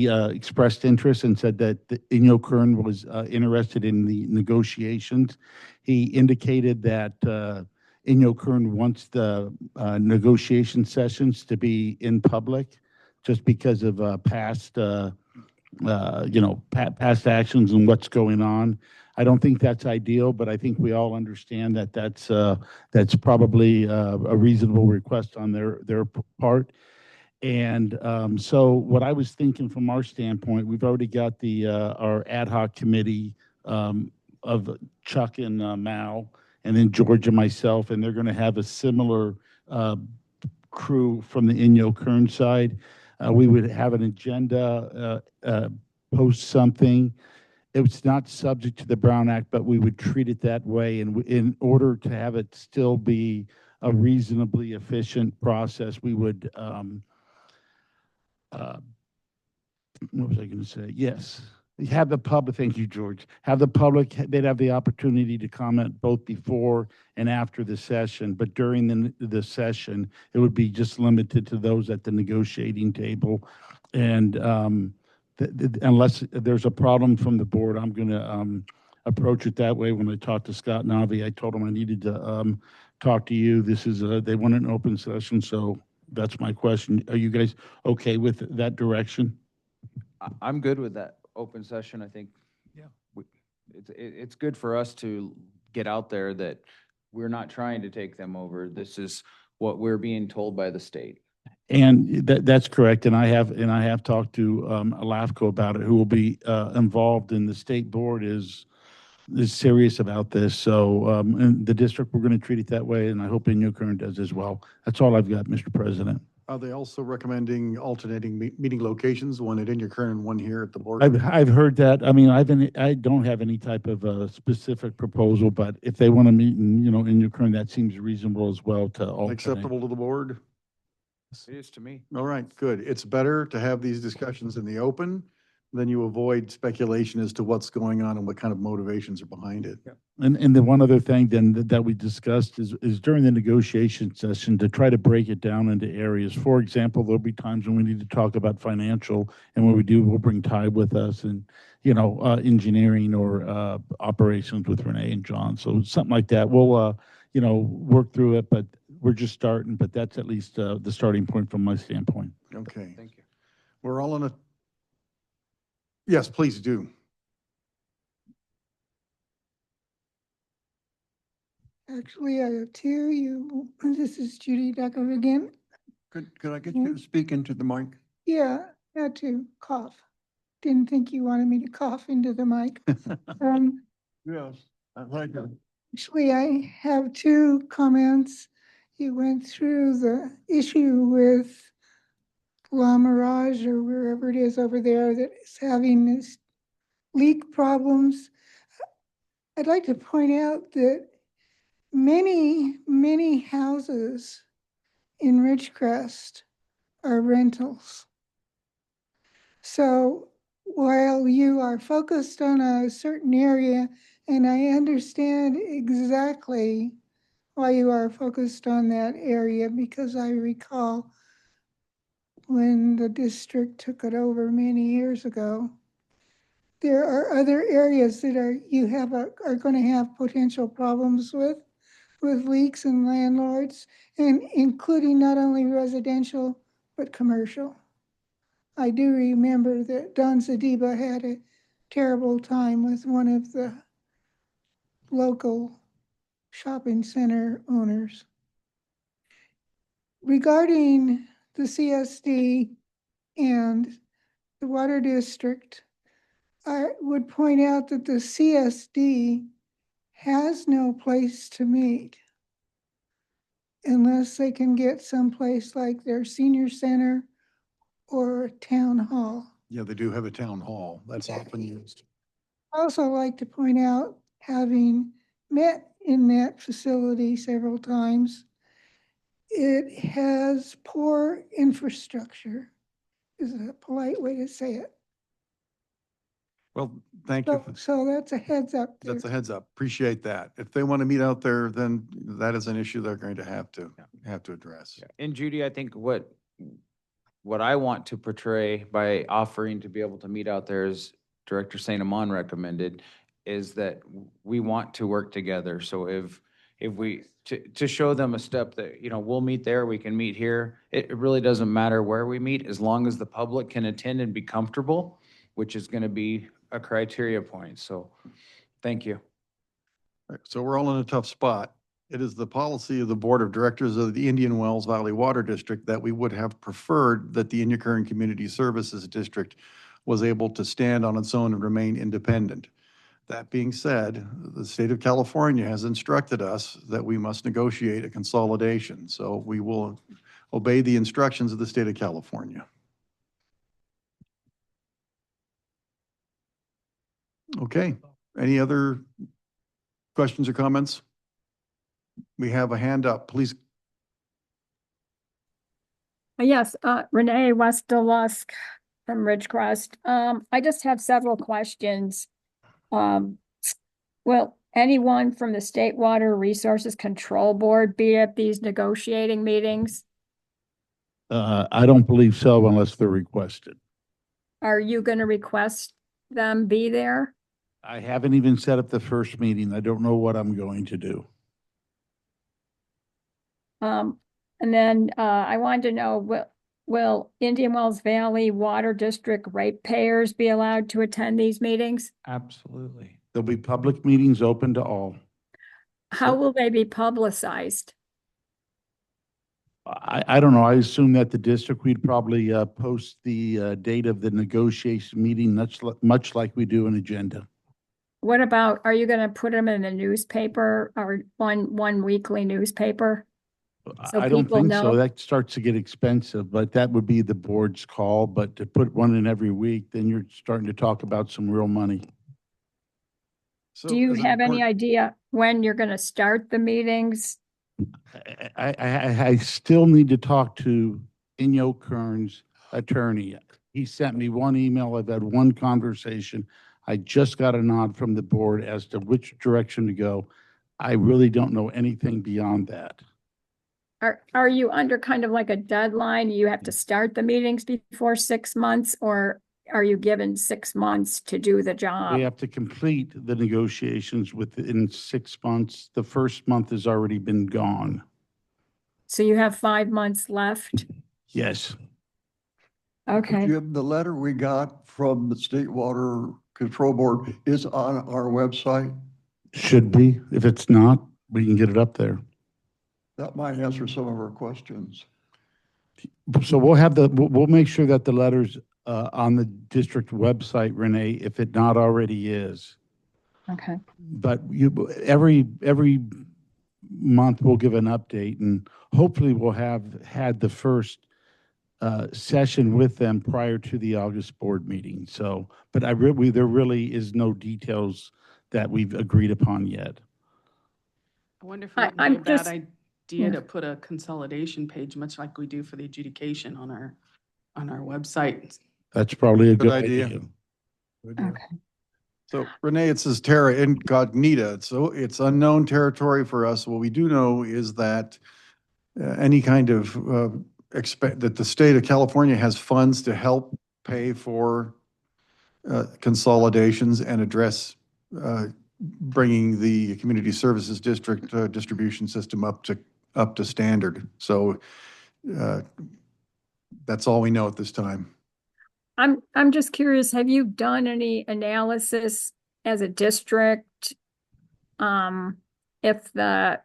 Speaker 5: expressed interest and said that Inyo Kern was interested in the negotiations. He indicated that Inyo Kern wants the negotiation sessions to be in public just because of past past actions and what's going on. I don't think that's ideal, but I think we all understand that that's probably a reasonable request on their part. And so what I was thinking from our standpoint, we've already got our ad hoc committee of Chuck and Mao, and then George and myself, and they're going to have a similar crew from the Inyo Kern side. We would have an agenda, post something. It's not subject to the Brown Act, but we would treat it that way. And in order to have it still be a reasonably efficient process, we would, what was I going to say? Yes. Have the public, thank you, George. Have the public, they'd have the opportunity to comment both before and after the session, but during the session, it would be just limited to those at the negotiating table. And unless there's a problem from the board, I'm going to approach it that way. When I talked to Scott Navi, I told him I needed to talk to you. They want an open session, so that's my question. Are you guys okay with that direction?
Speaker 11: I'm good with that open session. I think it's good for us to get out there that we're not trying to take them over. This is what we're being told by the state.
Speaker 5: And that's correct. And I have talked to LAFCO about it, who will be involved in the state board is serious about this. So in the district, we're going to treat it that way, and I hope Inyo Kern does as well. That's all I've got, Mr. President.
Speaker 1: Are they also recommending alternating meeting locations, one at Inyo Kern and one here at the board?
Speaker 5: I've heard that. I mean, I don't have any type of specific proposal, but if they want to meet in, Inyo Kern, that seems reasonable as well to alternate.
Speaker 1: Acceptable to the board?
Speaker 11: It is to me.
Speaker 1: All right, good. It's better to have these discussions in the open, then you avoid speculation as to what's going on and what kind of motivations are behind it.
Speaker 5: And the one other thing then that we discussed is during the negotiation session to try to break it down into areas. For example, there'll be times when we need to talk about financial, and when we do, we'll bring Ty with us, and engineering or operations with Renee and John. So something like that. We'll work through it, but we're just starting. But that's at least the starting point from my standpoint.
Speaker 1: Okay.
Speaker 11: Thank you.
Speaker 1: We're all on a. Yes, please do.
Speaker 6: Actually, I have two. This is Judy Ducker again.
Speaker 7: Could I get you to speak into the mic?
Speaker 6: Yeah, had to cough. Didn't think you wanted me to cough into the mic.
Speaker 7: Yes, I like it.
Speaker 6: Actually, I have two comments. You went through the issue with La Mirage or wherever it is over there that is having this leak problems. I'd like to point out that many houses in Ridgecrest are rentals. So while you are focused on a certain area, and I understand exactly why you are focused on that area, because I recall when the district took it over many years ago, there are other areas that are going to have potential problems with leaks and landlords, and including not only residential, but commercial. I do remember that Don Zadiba had a terrible time with one of the local shopping center owners. Regarding the CSD and the water district, I would point out that the CSD has no place to meet unless they can get someplace like their senior center or a town hall.
Speaker 1: Yeah, they do have a town hall. That's often used.
Speaker 6: I also like to point out, having met in that facility several times, it has poor infrastructure, is a polite way to say it.
Speaker 1: Well, thank you.
Speaker 6: So that's a heads up there.
Speaker 1: That's a heads up. Appreciate that. If they want to meet out there, then that is an issue they're going to have to address.
Speaker 11: Yeah. And Judy, I think what I want to portray by offering to be able to meet out there, as Director Saint Amon recommended, is that we want to work together. So if we, to show them a step that, we'll meet there, we can meet here. It really doesn't matter where we meet, as long as the public can attend and be comfortable, which is going to be a criteria point. So thank you.
Speaker 1: So we're all in a tough spot. It is the policy of the Board of Directors of the Indian Wells Valley Water District that we would have preferred that the Inyakern Community Services District was able to stand on its own and remain independent. That being said, the state of California has instructed us that we must negotiate a consolidation. So we will obey the instructions of the state of California. Okay, any other questions or comments? We have a hand up, please.
Speaker 10: Yes, Renee Westerlusk from Ridgecrest. I just have several questions. Will anyone from the State Water Resources Control Board be at these negotiating meetings?
Speaker 5: I don't believe so unless they're requested.
Speaker 10: Are you going to request them be there?
Speaker 5: I haven't even set up the first meeting. I don't know what I'm going to do.
Speaker 10: And then I wanted to know, will Indian Wells Valley Water District ratepayers be allowed to attend these meetings?
Speaker 11: Absolutely.
Speaker 5: There'll be public meetings open to all.
Speaker 10: How will they be publicized?
Speaker 5: I don't know. I assume that the district, we'd probably post the date of the negotiation meeting, much like we do an agenda.
Speaker 10: What about, are you going to put them in the newspaper or one weekly newspaper? So
Speaker 5: I don't
Speaker 10: people
Speaker 5: think so.
Speaker 10: know.
Speaker 5: That starts to get expensive, but that would be the board's call. But to put one in every week, then you're starting to talk about some real money.
Speaker 10: Do you have any idea when you're going to start the meetings?
Speaker 5: I still need to talk to Inyo Kern's attorney. He sent me one email. I've had one conversation. I just got a nod from the board as to which direction to go. I really don't know anything beyond that.
Speaker 10: Are you under kind of like a deadline? You have to start the meetings before 6 months, or are you given 6 months to do the job?
Speaker 5: We have to complete the negotiations within 6 months. The first month has already been gone.
Speaker 10: So you have 5 months left?
Speaker 5: Yes.
Speaker 10: Okay.
Speaker 7: Jim, the letter we got from the State Water Control Board is on our website.
Speaker 5: Should be. If it's not, we can get it up there.
Speaker 7: That might answer some of our questions.
Speaker 5: So we'll make sure that the letter's on the district website, Renee, if it not already is.
Speaker 10: Okay.
Speaker 5: But every month we'll give an update, and hopefully we'll have had the first session with them prior to the August board meeting. So, but there really is no details that we've agreed upon yet.
Speaker 8: I wonder if
Speaker 10: I-
Speaker 8: it would be
Speaker 10: I'm
Speaker 8: a bad
Speaker 10: just-
Speaker 8: idea
Speaker 10: yeah.
Speaker 8: to put a consolidation page, much like we do for the adjudication on our website.
Speaker 5: That's probably a
Speaker 1: Good
Speaker 5: good
Speaker 1: idea.
Speaker 5: idea.
Speaker 10: Okay.
Speaker 1: So Renee, it says terra incognita, so it's unknown territory for us. What we do know is that any kind of that the state of California has funds to help pay for consolidations and address bringing the community services district distribution system up to standard. So that's all we know at this time.
Speaker 10: I'm just curious, have you done any analysis as a district? If the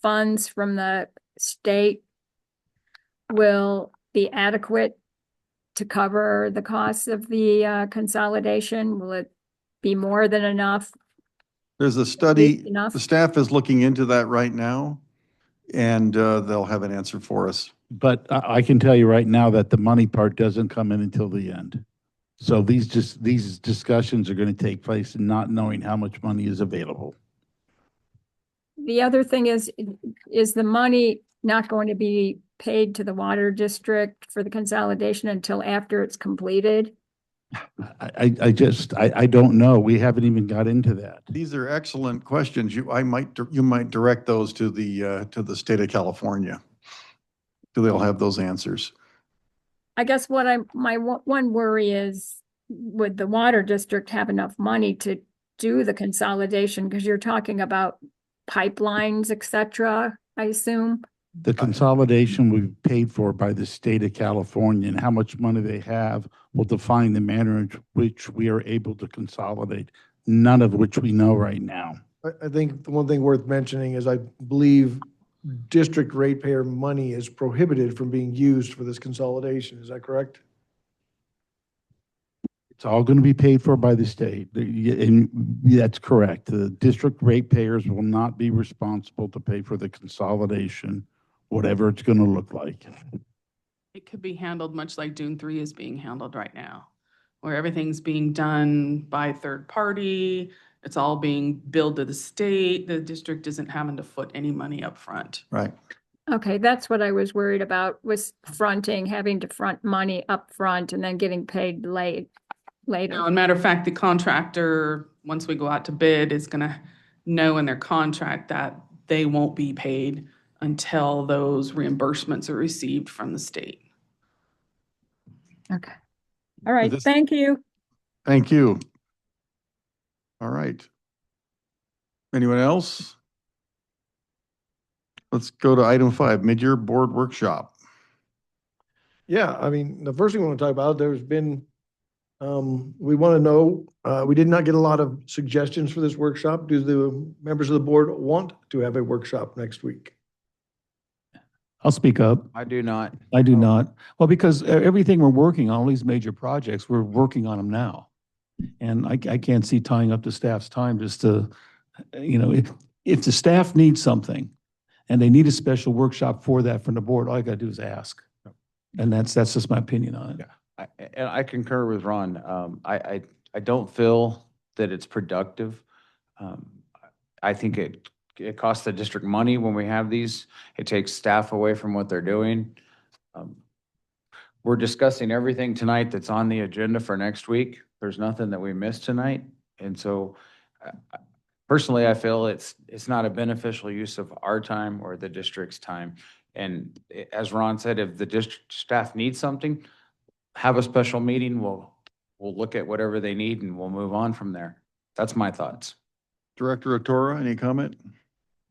Speaker 10: funds from the state will be adequate to cover the costs of the consolidation? Will it be more than enough?
Speaker 1: There's a study,
Speaker 10: Enough?
Speaker 1: the staff is looking into that right now, and they'll have an answer for us.
Speaker 5: But I can tell you right now that the money part doesn't come in until the end. So these discussions are going to take place in not knowing how much money is available.
Speaker 10: The other thing is the money not going to be paid to the water district for the consolidation until after it's completed?
Speaker 5: I don't know. We haven't even got into that.
Speaker 1: These are excellent questions. You might direct those to the state of California. They'll have those answers.
Speaker 10: I guess my one worry is, would the water district have enough money to do the consolidation? Because you're talking about pipelines, et cetera, I assume.
Speaker 5: The consolidation will be paid for by the state of California, and how much money they have will define the manner in which we are able to consolidate, none of which we know right now.
Speaker 9: I think the one thing worth mentioning is I believe district ratepayer money is prohibited from being used for this consolidation. Is that correct?
Speaker 5: It's all going to be paid for by the state, and that's correct. The district ratepayers will not be responsible to pay for the consolidation, whatever it's going to look like.
Speaker 8: It could be handled much like Dune 3 is being handled right now, where everything's being done by third party. It's all being billed to the state. The district isn't having to foot any money up front.
Speaker 1: Right.
Speaker 10: Okay, that's what I was worried about, was having to front money up front and then getting paid later.
Speaker 8: Now, as a matter of fact, the contractor, once we go out to bid, is gonna know in their contract that they won't be paid until those reimbursements are received from the state.
Speaker 10: Okay. All right,
Speaker 1: This-
Speaker 10: thank you.
Speaker 1: Thank you. All right. Anyone else? Let's go to item 5, mid-year board workshop.
Speaker 9: Yeah, I mean, the first thing we want to talk about, there's been, we want to know, we did not get a lot of suggestions for this workshop. Do the members of the board want to have a workshop next week?
Speaker 2: I'll speak up.
Speaker 11: I do not.
Speaker 2: I do not. Well, because everything we're working on, all these major projects, we're working on them now. And I can't see tying up the staff's time just to, if the staff needs something and they need a special workshop for that from the board, all I gotta do is ask. And that's just my opinion on it.
Speaker 11: And I concur with Ron. I don't feel that it's productive. I think it costs the district money when we have these. It takes staff away from what they're doing. We're discussing everything tonight that's on the agenda for next week. There's nothing that we missed tonight. And so personally, I feel it's not a beneficial use of our time or the district's time. And as Ron said, if the district staff needs something, have a special meeting. We'll look at whatever they need and we'll move on from there. That's my thoughts.
Speaker 1: Director Atora, any comment?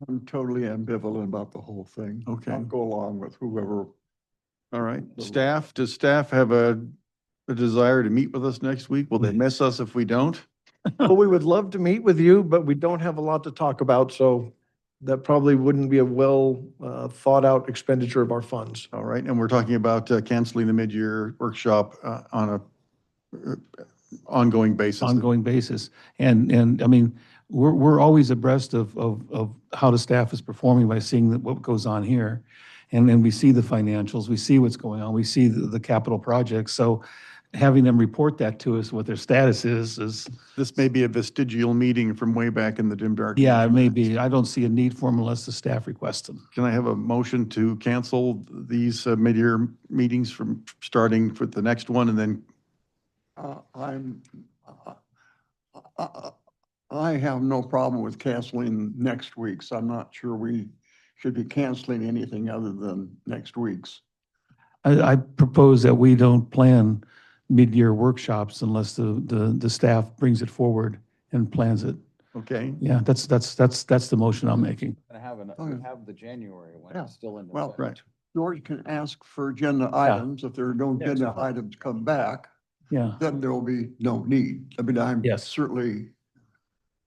Speaker 7: I'm totally ambivalent about the whole thing.
Speaker 1: Okay.
Speaker 7: I'll go along with whoever.
Speaker 1: All right. Staff, does staff have a desire to meet with us next week? Will they miss us if we don't?
Speaker 9: Well, we would love to meet with you, but we don't have a lot to talk about, so that probably wouldn't be a well thought out expenditure of our funds.
Speaker 1: All right, and we're talking about canceling the mid-year workshop on a ongoing basis.
Speaker 2: ongoing basis. And I mean, we're always abreast of how the staff is performing by seeing what goes on here. And then we see the financials, we see what's going on, we see the capital projects. So having them report that to us, what their status is,
Speaker 1: This may be a vestigial meeting from way back in the dim dark.
Speaker 2: yeah, it
Speaker 1: ages.
Speaker 2: may be. I don't see a need for them unless the staff requests them.
Speaker 1: Can I have a motion to cancel these mid-year meetings from starting for the next one and then?
Speaker 7: I have no problem with canceling next week's. I'm not sure we should be canceling anything other than next week's.
Speaker 2: I propose that we don't plan mid-year workshops unless the staff brings it forward and plans it.
Speaker 1: Okay,
Speaker 2: Yeah, that's the motion I'm making.
Speaker 7: Okay.
Speaker 11: Have the January one
Speaker 7: Yeah.
Speaker 11: still in.
Speaker 7: Well,
Speaker 1: right.
Speaker 7: George can ask for agenda items. If there are no agenda items come back,
Speaker 2: Yeah.
Speaker 7: then there will be no need. I mean, I'm
Speaker 2: Yes.
Speaker 7: certainly,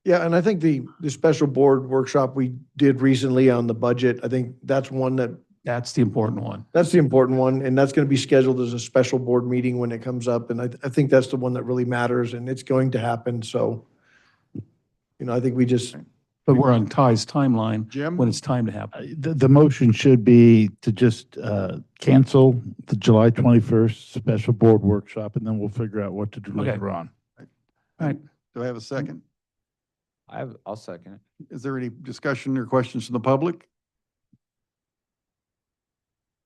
Speaker 9: Yeah, and I think the special board workshop we did recently on the budget, I think that's one
Speaker 2: That's the important one.
Speaker 9: that's the important one, and that's going to be scheduled as a special board meeting when it comes up, and I think that's the one that really matters, and it's going to happen, so, I think we just,
Speaker 2: But we're on Ty's timeline
Speaker 1: Jim?
Speaker 2: when it's time to happen.
Speaker 5: The motion should be to just cancel the July 21st special board workshop, and then we'll figure out what to do
Speaker 2: Okay.
Speaker 5: later on.
Speaker 2: All right.
Speaker 1: Do I have a second?
Speaker 11: I'll second it.
Speaker 1: Is there any discussion or questions from the public?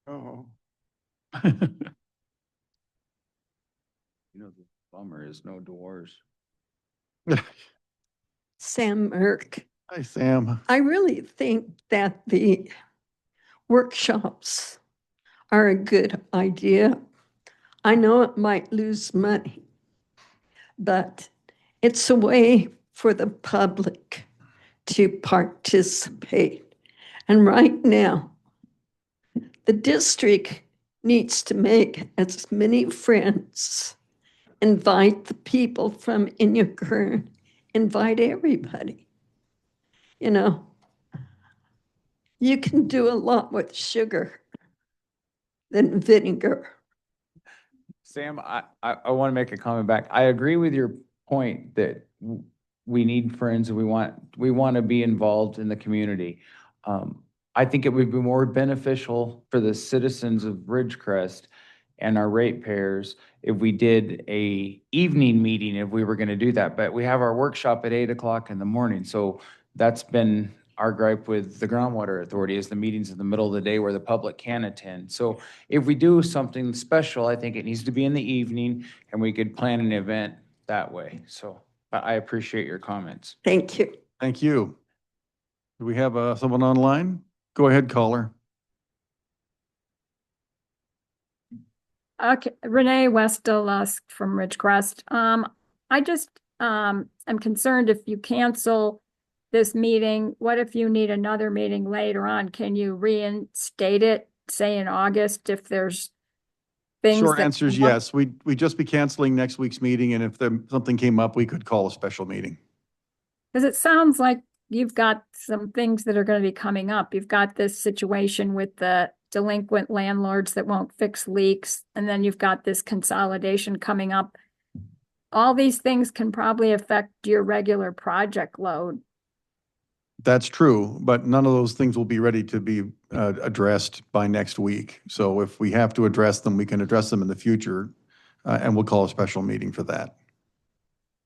Speaker 7: oh,
Speaker 11: You know, the bummer is no doors.
Speaker 14: Sam Merck.
Speaker 1: Hi, Sam.
Speaker 14: I really think that the workshops are a good idea. I know it might lose money, but it's a way for the public to participate. And right now, the district needs to make as many friends, invite the people from Inyakern, invite everybody. You can do a lot with sugar than vinegar.
Speaker 11: Sam, I want to make a comment back. I agree with your point that we need friends and we want to be involved in the community. I think it would be more beneficial for the citizens of Ridgecrest and our ratepayers if we did a evening meeting, if we were going to do that. But we have our workshop at 8 o'clock in the morning. So that's been our gripe with the Groundwater Authority, is the meetings in the middle of the day where the public can attend. So if we do something special, I think it needs to be in the evening and we could plan an event that way. So I appreciate your comments.
Speaker 14: Thank you.
Speaker 1: Thank you. Do we have someone online? Go ahead, caller.
Speaker 10: Okay, Renee Westerlusk from Ridgecrest. I just am concerned if you cancel this meeting, what if you need another meeting later on? Can you reinstate it, say in August, if there's things?
Speaker 1: Short
Speaker 10: that
Speaker 1: answer is
Speaker 10: come up?
Speaker 1: yes. We'd just be canceling next week's meeting, and if something came up, we could call a special meeting.
Speaker 10: Because it sounds like you've got some things that are going to be coming up. You've got this situation with the delinquent landlords that won't fix leaks, and then you've got this consolidation coming up. All these things can probably affect your regular project load.
Speaker 1: That's true, but none of those things will be ready to be addressed by next week. So if we have to address them, we can address them in the future, and we'll call a special meeting for that.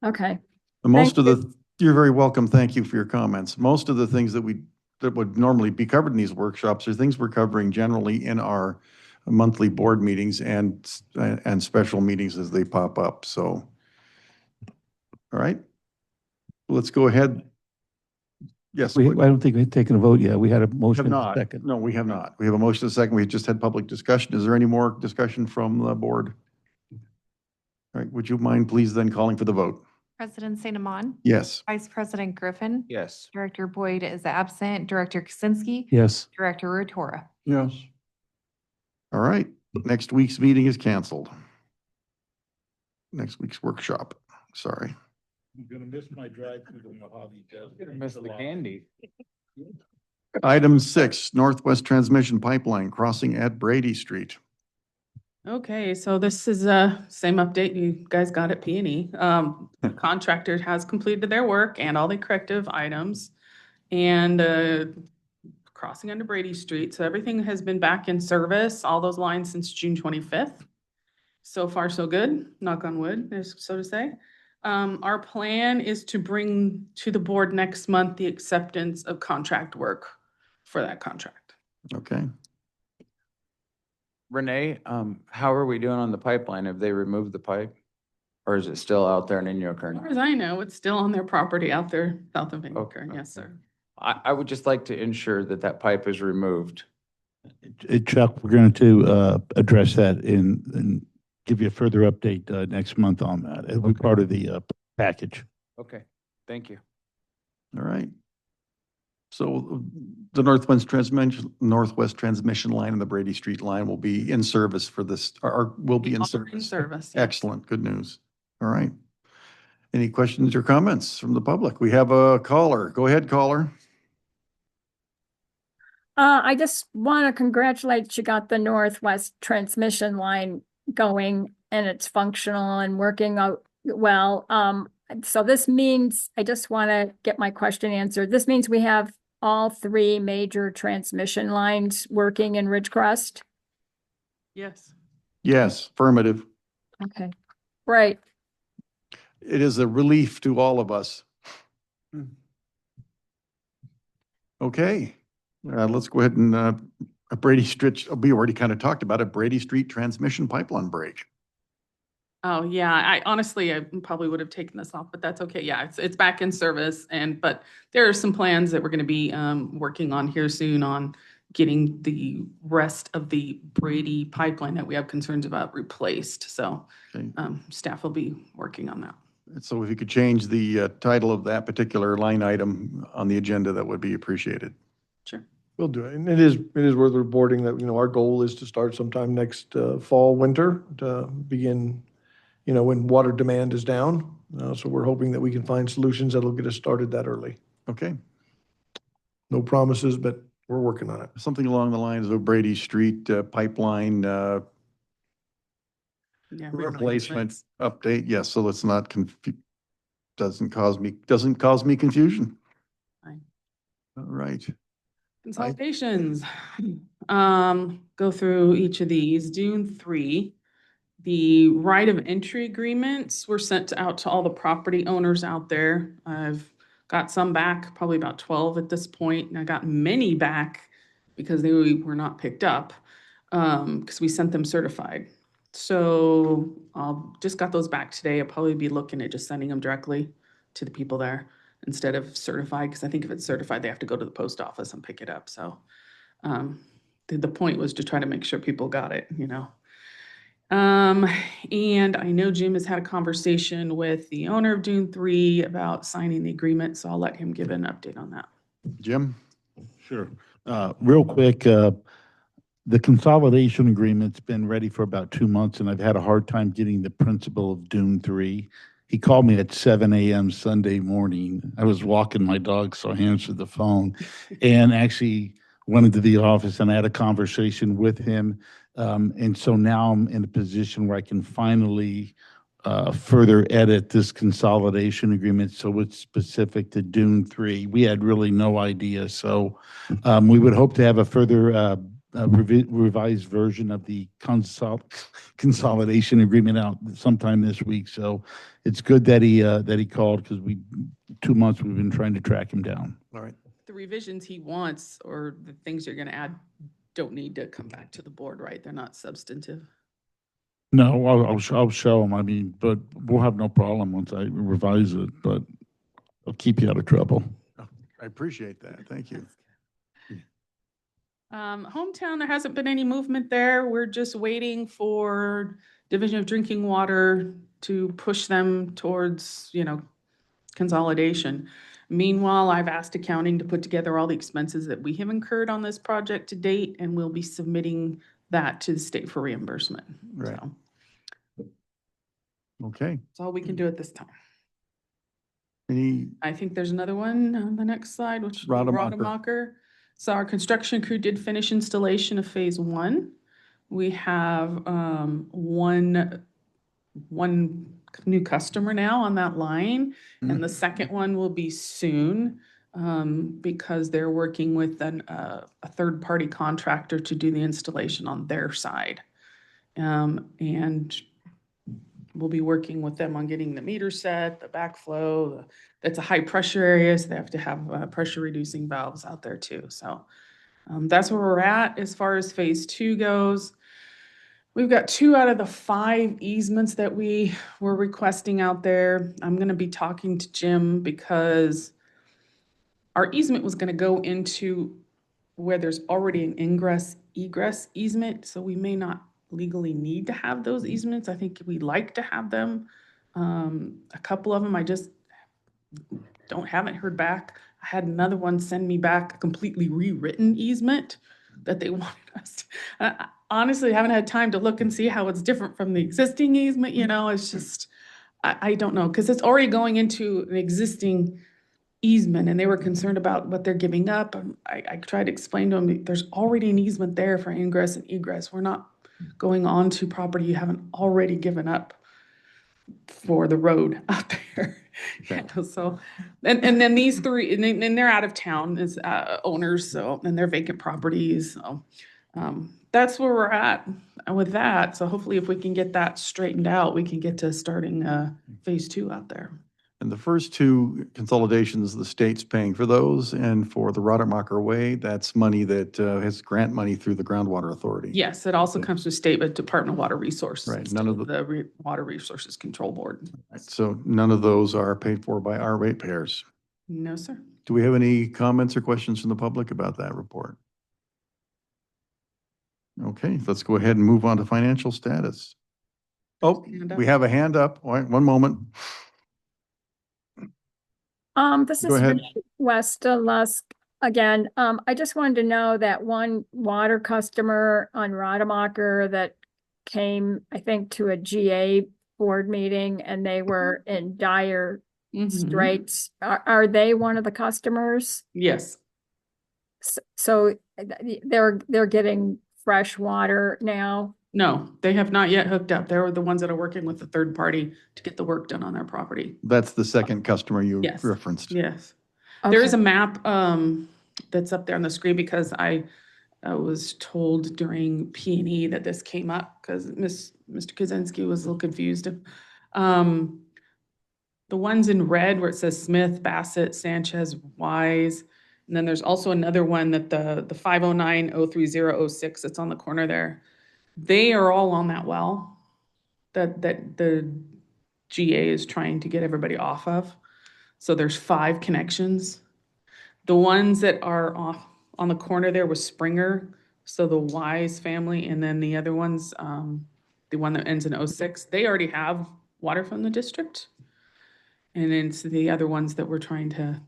Speaker 10: Okay.
Speaker 1: Most
Speaker 10: Thank
Speaker 1: of you're very welcome. Thank you for your comments. Most of the things that would normally be covered in these workshops are things we're covering generally in our monthly board meetings and special meetings as they pop up. So, all right, let's go ahead. Yes.
Speaker 2: I don't think we've taken a vote yet. We had a
Speaker 1: We
Speaker 2: motion
Speaker 1: have
Speaker 2: and a
Speaker 1: not.
Speaker 2: second.
Speaker 1: No, we have not. We have a motion and a second. We just had public discussion. Is there any more discussion from the board? All right, would you mind please then calling for the vote?
Speaker 3: President St. Amand,
Speaker 1: Yes.
Speaker 3: Vice President Griffin,
Speaker 11: Yes.
Speaker 3: Director Boyd is absent, Director Kaczynski,
Speaker 2: Yes.
Speaker 3: Director Rotora.
Speaker 7: yes.
Speaker 1: All right, next week's meeting is canceled. Next week's workshop, sorry.
Speaker 5: I'm gonna miss my drive through the Mojave Desert.
Speaker 11: Gonna miss the candy.
Speaker 1: Item 6, Northwest Transmission Pipeline crossing at Brady Street.
Speaker 8: Okay, so this is same update you guys got at P&E. The contractor has completed their work and all the corrective items. And crossing under Brady Street, so everything has been back in service, all those lines since June 25th. So far, so good, knock on wood, so to say. Our plan is to bring to the board next month the acceptance of contract work for that contract.
Speaker 1: Okay.
Speaker 11: Renee, how are we doing on the pipeline? Have they removed the pipe? Or is it still out there in
Speaker 8: As
Speaker 11: Inyokern?
Speaker 8: far as I know, it's still on their property out there south of Vancouver.
Speaker 11: Okay.
Speaker 8: Yes, sir.
Speaker 11: I would just like to ensure that that pipe is removed.
Speaker 5: Chuck, we're going to address that and give you a further update next month on that. It'll be part of the package.
Speaker 11: Okay, thank you.
Speaker 1: All right. So the Northwest Transmission line and the Brady Street line will be in service for this, or will be in
Speaker 8: In
Speaker 1: service.
Speaker 8: service. yes.
Speaker 1: Excellent, good news. All right. Any questions or comments from the public? We have a caller. Go ahead, caller.
Speaker 10: I just want to congratulate you got the Northwest transmission line going and it's functional and working out well. So this means, I just want to get my question answered. This means we have all 3 major transmission lines working in Ridgecrest?
Speaker 8: Yes.
Speaker 1: Yes, affirmative.
Speaker 10: Okay, right.
Speaker 1: It is a relief to all of us. Okay, let's go ahead and Brady Street, we already kind of talked about it, Brady Street transmission pipeline break.
Speaker 8: Oh, yeah, I honestly, I probably would have taken this off, but that's okay. Yeah, it's back in service but there are some plans that we're going to be working on here soon on getting the rest of the Brady pipeline that we have concerns about replaced. So
Speaker 1: Okay.
Speaker 8: Staff will be working on that.
Speaker 1: So if you could change the title of that particular line item on the agenda, that would be appreciated.
Speaker 8: Sure.
Speaker 9: We'll do it. And it is worth reporting that, our goal is to start sometime next fall, winter, to begin, when water demand is down. So we're hoping that we can find solutions that'll get us started that early.
Speaker 1: Okay,
Speaker 9: No promises, but we're working on it.
Speaker 1: something along the lines of Brady Street pipeline
Speaker 8: Yeah,
Speaker 1: replacement update. Yes, so it's not doesn't cause me confusion.
Speaker 8: Fine.
Speaker 1: All right.
Speaker 8: Consolidations. Go through each of these. Dune 3, the right of entry agreements were sent out to all the property owners out there. I've got some back, probably about 12 at this point, and I got many back because they were not picked up because we sent them certified. So just got those back today. I'll probably be looking at just sending them directly to the people there instead of certified, because I think if it's certified, they have to go to the post office and pick it up. So the point was to try to make sure people got it, And I know Jim has had a conversation with the owner of Dune 3 about signing the agreement, so I'll let him give an update on that.
Speaker 1: Jim?
Speaker 5: Sure. Real quick, the consolidation agreement's been ready for about 2 months, and I've had a hard time getting the principal of Dune 3. He called me at 7 a.m. Sunday morning. I was walking my dog, so I answered the phone and actually went into the office and I had a conversation with him. And so now I'm in a position where I can finally further edit this consolidation agreement so it's specific to Dune 3. We had really no idea. So we would hope to have a further revised version of the consolidation agreement out sometime this week. So it's good that he called, because 2 months we've been trying to track him down.
Speaker 1: All right.
Speaker 8: The revisions he wants or the things you're going to add don't need to come back to the board, right? They're not substantive.
Speaker 5: No, I'll show him. I mean, but we'll have no problem once I revise it, but I'll keep you out of trouble.
Speaker 1: I appreciate that. Thank you.
Speaker 8: Hometown, there hasn't been any movement there. We're just waiting for Division of Drinking Water to push them towards, consolidation. Meanwhile, I've asked accounting to put together all the expenses that we have incurred on this project to date, and we'll be submitting that to the state for reimbursement.
Speaker 1: Right.
Speaker 8: So
Speaker 1: Okay.
Speaker 8: that's all we can do at this time.
Speaker 1: Any,
Speaker 8: I think there's another one on the next slide, which is
Speaker 1: Rademacher.
Speaker 8: Rademacher. So our construction crew did finish installation of phase one. We have one new customer now on that line, and the second one will be soon because they're working with a third-party contractor to do the installation on their side. And we'll be working with them on getting the meter set, the backflow. That's a high pressure area, so they have to have pressure reducing valves out there too. So that's where we're at as far as phase two goes. We've got 2 out of the 5 easements that we were requesting out there. I'm gonna be talking to Jim because our easement was gonna go into where there's already an ingress egress easement, so we may not legally need to have those easements. I think we'd like to have them. A couple of them I just haven't heard back. I had another one send me back a completely rewritten easement that they wanted us to. Honestly, haven't had time to look and see how it's different from the existing easement, it's just, I don't know, because it's already going into an existing easement and they were concerned about what they're giving up. I tried to explain to them, there's already an easement there for ingress and egress. We're not going on to property you haven't already given up for the road out there. So, and then these 3, and they're out of town as owners, so, and they're vacant properties. So that's where we're at with that. So hopefully if we can get that straightened out, we can get to starting phase 2 out there.
Speaker 1: And the first 2 consolidations, the state's paying for those, and for the Rademacher Way, that's money that has grant money through the Groundwater Authority.
Speaker 8: Yes, it also comes from state, but Department of Water Resources.
Speaker 1: Right,
Speaker 8: instead
Speaker 1: none of
Speaker 8: the Water Resources Control Board.
Speaker 1: So none of those are paid for by our ratepayers.
Speaker 8: No, sir.
Speaker 1: Do we have any comments or questions from the public about that report? Okay, let's go ahead and move on to financial status. Oh,
Speaker 8: Hand up.
Speaker 1: we have a hand up. All right, one moment.
Speaker 10: This
Speaker 1: Go
Speaker 10: is
Speaker 1: ahead.
Speaker 10: Westa Lusk again. I just wanted to know that one water customer on Rademacher that came, I think, to a GA board meeting and they were in dire straits. Are they one of the customers?
Speaker 8: Yes.
Speaker 10: So they're getting fresh water now?
Speaker 8: No, they have not yet hooked up. They're the ones that are working with the third party to get the work done on their property.
Speaker 1: That's the second customer you
Speaker 8: Yes.
Speaker 1: referenced.
Speaker 8: Yes. There is
Speaker 10: Okay.
Speaker 8: a map that's up there on the screen because I was told during P&E that this came up because Mr. Kaczynski was a little confused. The ones in red where it says Smith, Bassett, Sanchez, Wise, and then there's also another one that the 509-03006 that's on the corner there. They are all on that well that the GA is trying to get everybody off of. So there's 5 connections. The ones that are off on the corner there was Springer, so the Wise family, and then the other ones, the one that ends in 06, they already have water from the district. And then it's the other ones that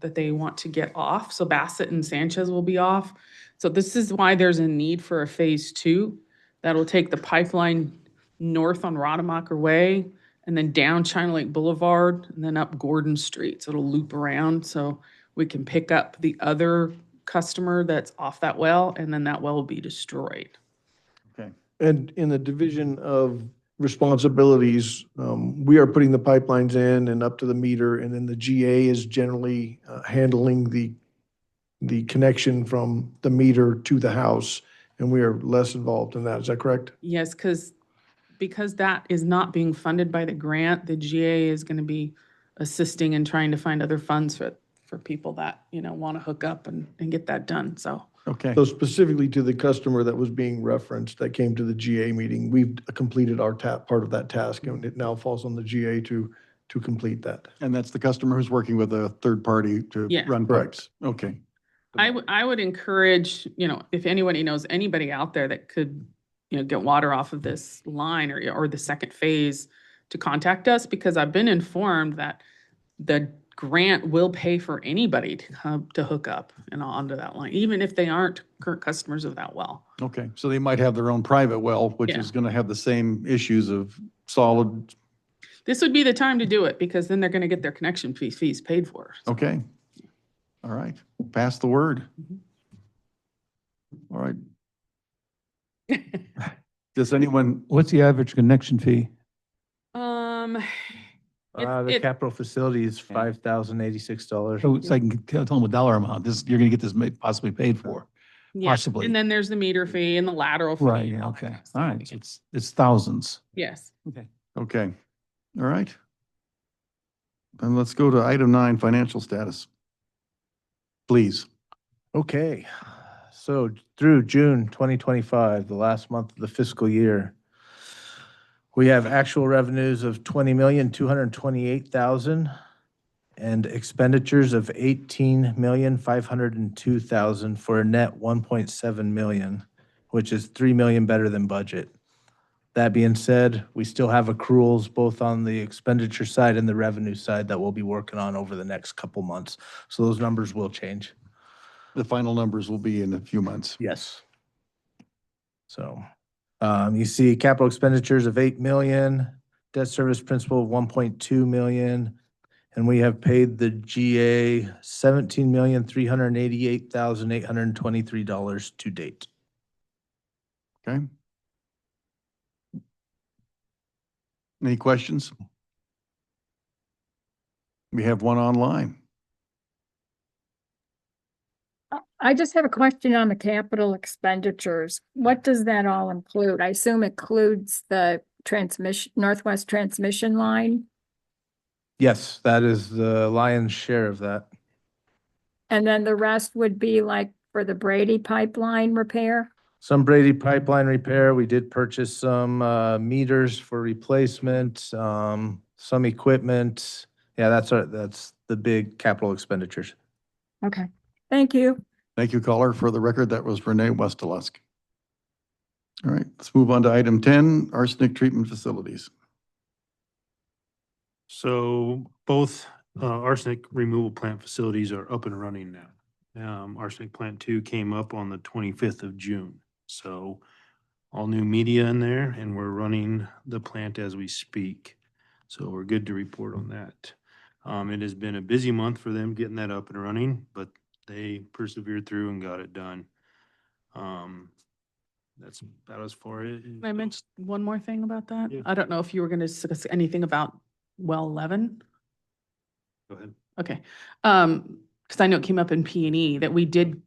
Speaker 8: that they want to get off. So Bassett and Sanchez will be off. So this is why there's a need for a phase 2 that'll take the pipeline north on Rademacher Way and then down China Lake Boulevard and then up Gordon Street. So it'll loop around so we can pick up the other customer that's off that well, and then that well will be destroyed.
Speaker 1: Okay.
Speaker 9: And in the division of responsibilities, we are putting the pipelines in and up to the meter, and then the GA is generally handling the connection from the meter to the house, and we are less involved in that. Is that correct?
Speaker 8: Yes, because that is not being funded by the grant, the GA is going to be assisting and trying to find other funds for people that, want to hook up and get that done. So,
Speaker 1: Okay.
Speaker 9: So specifically to the customer that was being referenced that came to the GA meeting, we've completed our part of that task, and it now falls on the GA to complete that.
Speaker 1: And that's the customer who's working with a third party to
Speaker 8: Yeah.
Speaker 1: run
Speaker 9: Correct.
Speaker 1: pipes. Okay.
Speaker 8: I would encourage, if anybody knows anybody out there that could, get water off of this line or the second phase to contact us, because I've been informed that the grant will pay for anybody to come to hook up and onto that line, even if they aren't current customers of that well.
Speaker 1: Okay. So they might have their own private well, which
Speaker 8: Yeah.
Speaker 1: is going to have the same issues of solid.
Speaker 8: This would be the time to do it because then they're going to get their connection fees paid for.
Speaker 1: Okay. All right. Pass the word. All right. Does anyone,
Speaker 2: What's the average connection fee?
Speaker 8: Um,
Speaker 12: The
Speaker 8: it-
Speaker 12: capital facility is $5,086.
Speaker 2: So it's like, tell them a dollar amount. This, you're gonna get this possibly paid for.
Speaker 8: yeah,
Speaker 2: Possibly.
Speaker 8: and then there's the meter fee and the lateral fee.
Speaker 2: Right,
Speaker 8: and
Speaker 2: yeah,
Speaker 8: all that
Speaker 2: okay.
Speaker 8: kind of
Speaker 2: All
Speaker 8: stuff.
Speaker 2: right, so it's thousands.
Speaker 8: Yes.
Speaker 2: Okay.
Speaker 1: okay. All right. Then let's go to item 9, financial status. Please.
Speaker 12: Okay, so through June 2025, the last month of the fiscal year, we have actual revenues of 20,228,000 and expenditures of 18,502,000 for a net 1.7 million, which is 3 million better than budget. That being said, we still have accruals both on the expenditure side and the revenue side that we'll be working on over the next couple months. So those numbers will change.
Speaker 1: The final numbers will be in a few months.
Speaker 12: Yes. So, you see capital expenditures of 8 million, debt service principal of 1.2 million, and we have paid the GA $17,388,823 to date.
Speaker 1: Okay. Any questions? We have one online.
Speaker 10: I just have a question on the capital expenditures. What does that all include? I assume it includes the transmission, Northwest transmission line,
Speaker 12: Yes, that is the lion's share of that.
Speaker 10: and then the rest would be like for the Brady pipeline repair?
Speaker 12: Some Brady pipeline repair. We did purchase some meters for replacement, some equipment. Yeah, that's the big capital expenditures.
Speaker 10: Okay, thank you.
Speaker 1: Thank you, caller. For the record, that was Renee Westelusk. All right, let's move on to item 10, arsenic treatment facilities.
Speaker 13: So both arsenic removal plant facilities are up and running now. Arsenic plant 2 came up on the 25th of June. So all new media in there, and we're running the plant as we speak. So we're good to report on that. It has been a busy month for them getting that up and running, but they persevered through and got it done. That's about as far as.
Speaker 8: Can I mention one more thing about that?
Speaker 13: Yeah.
Speaker 8: I don't know if you were going to discuss anything about well 11.
Speaker 13: Go ahead.
Speaker 8: Okay. Because I know it came up in P&E that we did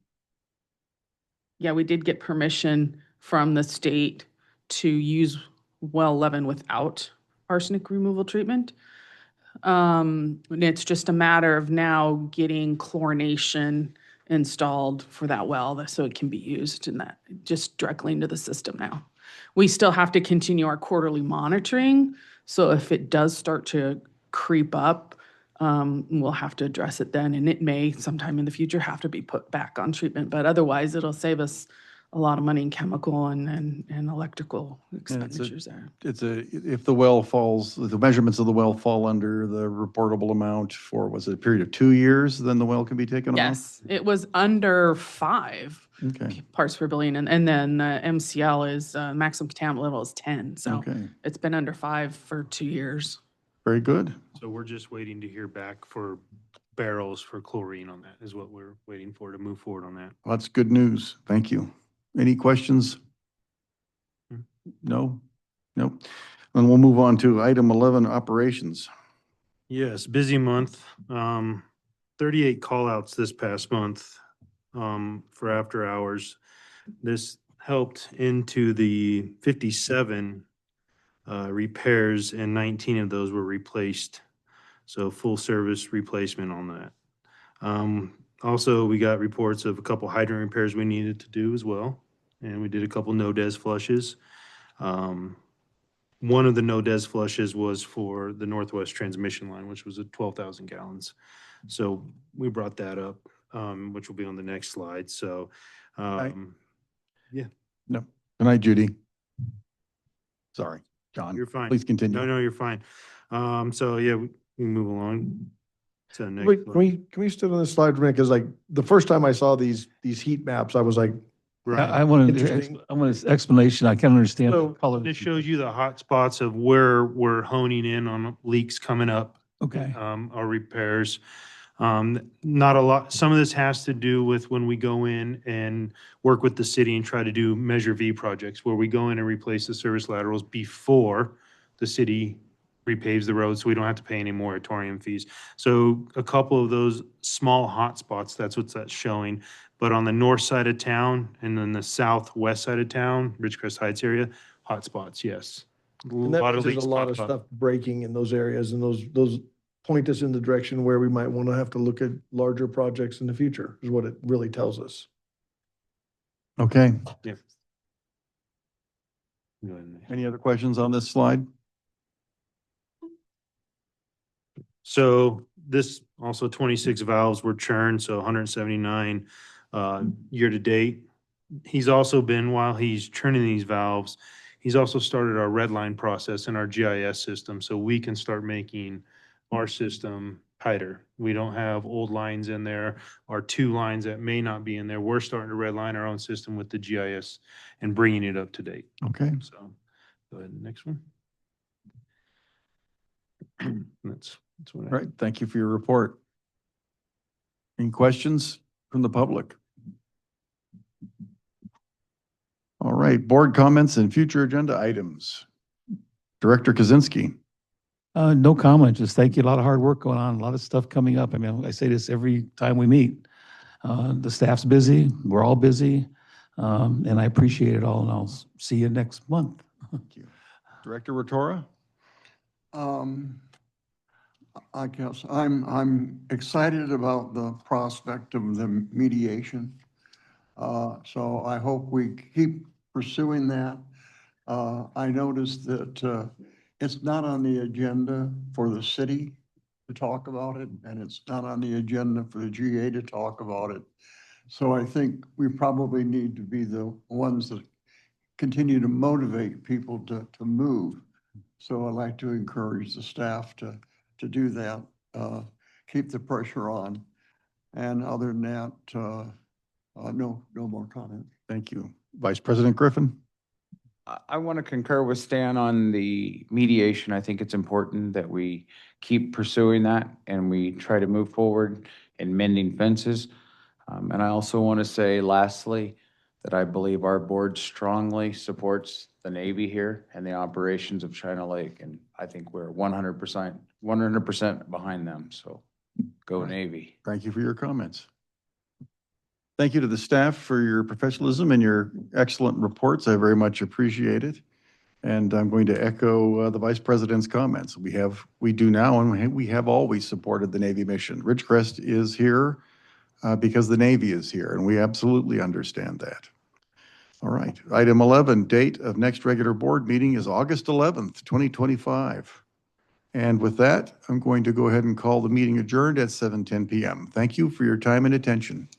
Speaker 8: get permission from the state to use well 11 without arsenic removal treatment. And it's just a matter of now getting chlorination installed for that well so it can be used in that, just directly into the system now. We still have to continue our quarterly monitoring. So if it does start to creep up, we'll have to address it then, and it may sometime in the future have to be put back on treatment, but otherwise it'll save us a lot of money in chemical and electrical expenditures there.
Speaker 1: If the well falls, the measurements of the well fall under the reportable amount for, was it a period of 2 years, then the well can be taken off?
Speaker 8: Yes, it was under 5
Speaker 1: Okay,
Speaker 8: parts per billion, and then MCL is maximum contaminant level is 10, so
Speaker 1: okay,
Speaker 8: it's been under 5 for 2 years.
Speaker 1: very good.
Speaker 13: So we're just waiting to hear back for barrels for chlorine on that is what we're waiting for to move forward on that.
Speaker 1: Well, that's good news. Thank you. Any questions?
Speaker 13: Hmm.
Speaker 1: No? Nope. Then we'll move on to item 11, operations.
Speaker 13: Yes, busy month. 38 callouts this past month for after hours. This helped into the 57 repairs, and 19 of those were replaced. So full service replacement on that. Also, we got reports of a couple hydrant repairs we needed to do as well. And we did a couple no-des flushes. One of the no-des flushes was for the Northwest transmission line, which was at 12,000 gallons. So we brought that up, which will be on the next slide. So, yeah.
Speaker 1: No. Good night, Judy. Sorry, John.
Speaker 13: You're fine.
Speaker 1: Please continue.
Speaker 13: No, you're fine. So yeah, we move along to the next.
Speaker 9: Wait,
Speaker 13: slide.
Speaker 9: can we still on this slide for a minute? Because like the first time I saw these heat maps, I was like,
Speaker 13: Right.
Speaker 2: I want
Speaker 9: Interesting.
Speaker 2: an explanation. I can't understand the
Speaker 9: So,
Speaker 2: color.
Speaker 13: This shows you the hot spots of where we're honing in on leaks coming up,
Speaker 2: Okay,
Speaker 13: our repairs. Not a lot, some of this has to do with when we go in and work with the city and try to do Measure V projects, where we go in and replace the service laterals before the city repaves the road, so we don't have to pay any moratorium fees. So a couple of those small hotspots, that's what that's showing. But on the north side of town and then the southwest side of town, Ridgecrest Heights area, hotspots, yes.
Speaker 9: And that
Speaker 13: Lot
Speaker 9: means
Speaker 13: of
Speaker 9: there's
Speaker 13: leaks
Speaker 9: a lot of
Speaker 13: popped up.
Speaker 9: stuff breaking in those areas, and those point us in the direction where we might want to have to look at larger projects in the future, is what it really tells us.
Speaker 1: Okay.
Speaker 13: Yeah. Go ahead.
Speaker 1: Any other questions on this slide?
Speaker 13: So this also 26 valves were churned, so 179 year to date. He's also been, while he's churning these valves, he's also started our red line process in our GIS system, so we can start making our system tighter. We don't have old lines in there or two lines that may not be in there. We're starting to red line our own system with the GIS and bringing it up to date.
Speaker 1: Okay.
Speaker 13: So go ahead, next one. That's what I.
Speaker 1: All right. Thank you for your report. Any questions from the public? All right, board comments and future agenda items. Director Kaczynski.
Speaker 2: No comment, just thank you. A lot of hard work going on, a lot of stuff coming up. I mean, I say this every time we meet. The staff's busy, we're all busy, and I appreciate it all, and I'll see you next month.
Speaker 1: Thank you. Director Rotora?
Speaker 7: I guess I'm excited about the prospect of the mediation. So I hope we keep pursuing that. I noticed that it's not on the agenda for the city to talk about it, and it's not on the agenda for the GA to talk about it. So I think we probably need to be the ones that continue to motivate people to move. So I'd like to encourage the staff to do that, keep the pressure on. And other than that, no more comment.
Speaker 1: Thank you. Vice President Griffin?
Speaker 11: I want to concur with Stan on the mediation. I think it's important that we keep pursuing that and we try to move forward in mending fences. And I also want to say lastly, that I believe our board strongly supports the Navy here and the operations of China Lake. And I think we're 100% behind them. So go Navy.
Speaker 1: Thank you for your comments. Thank you to the staff for your professionalism and your excellent reports. I very much appreciate it. And I'm going to echo the Vice President's comments. We do now, and we have always supported the Navy mission. Ridgecrest is here because the Navy is here, and we absolutely understand that. All right. Item 11, date of next regular board meeting is August 11th, 2025. And with that, I'm going to go ahead and call the meeting adjourned at 7:10 p.m. Thank you for your time and attention.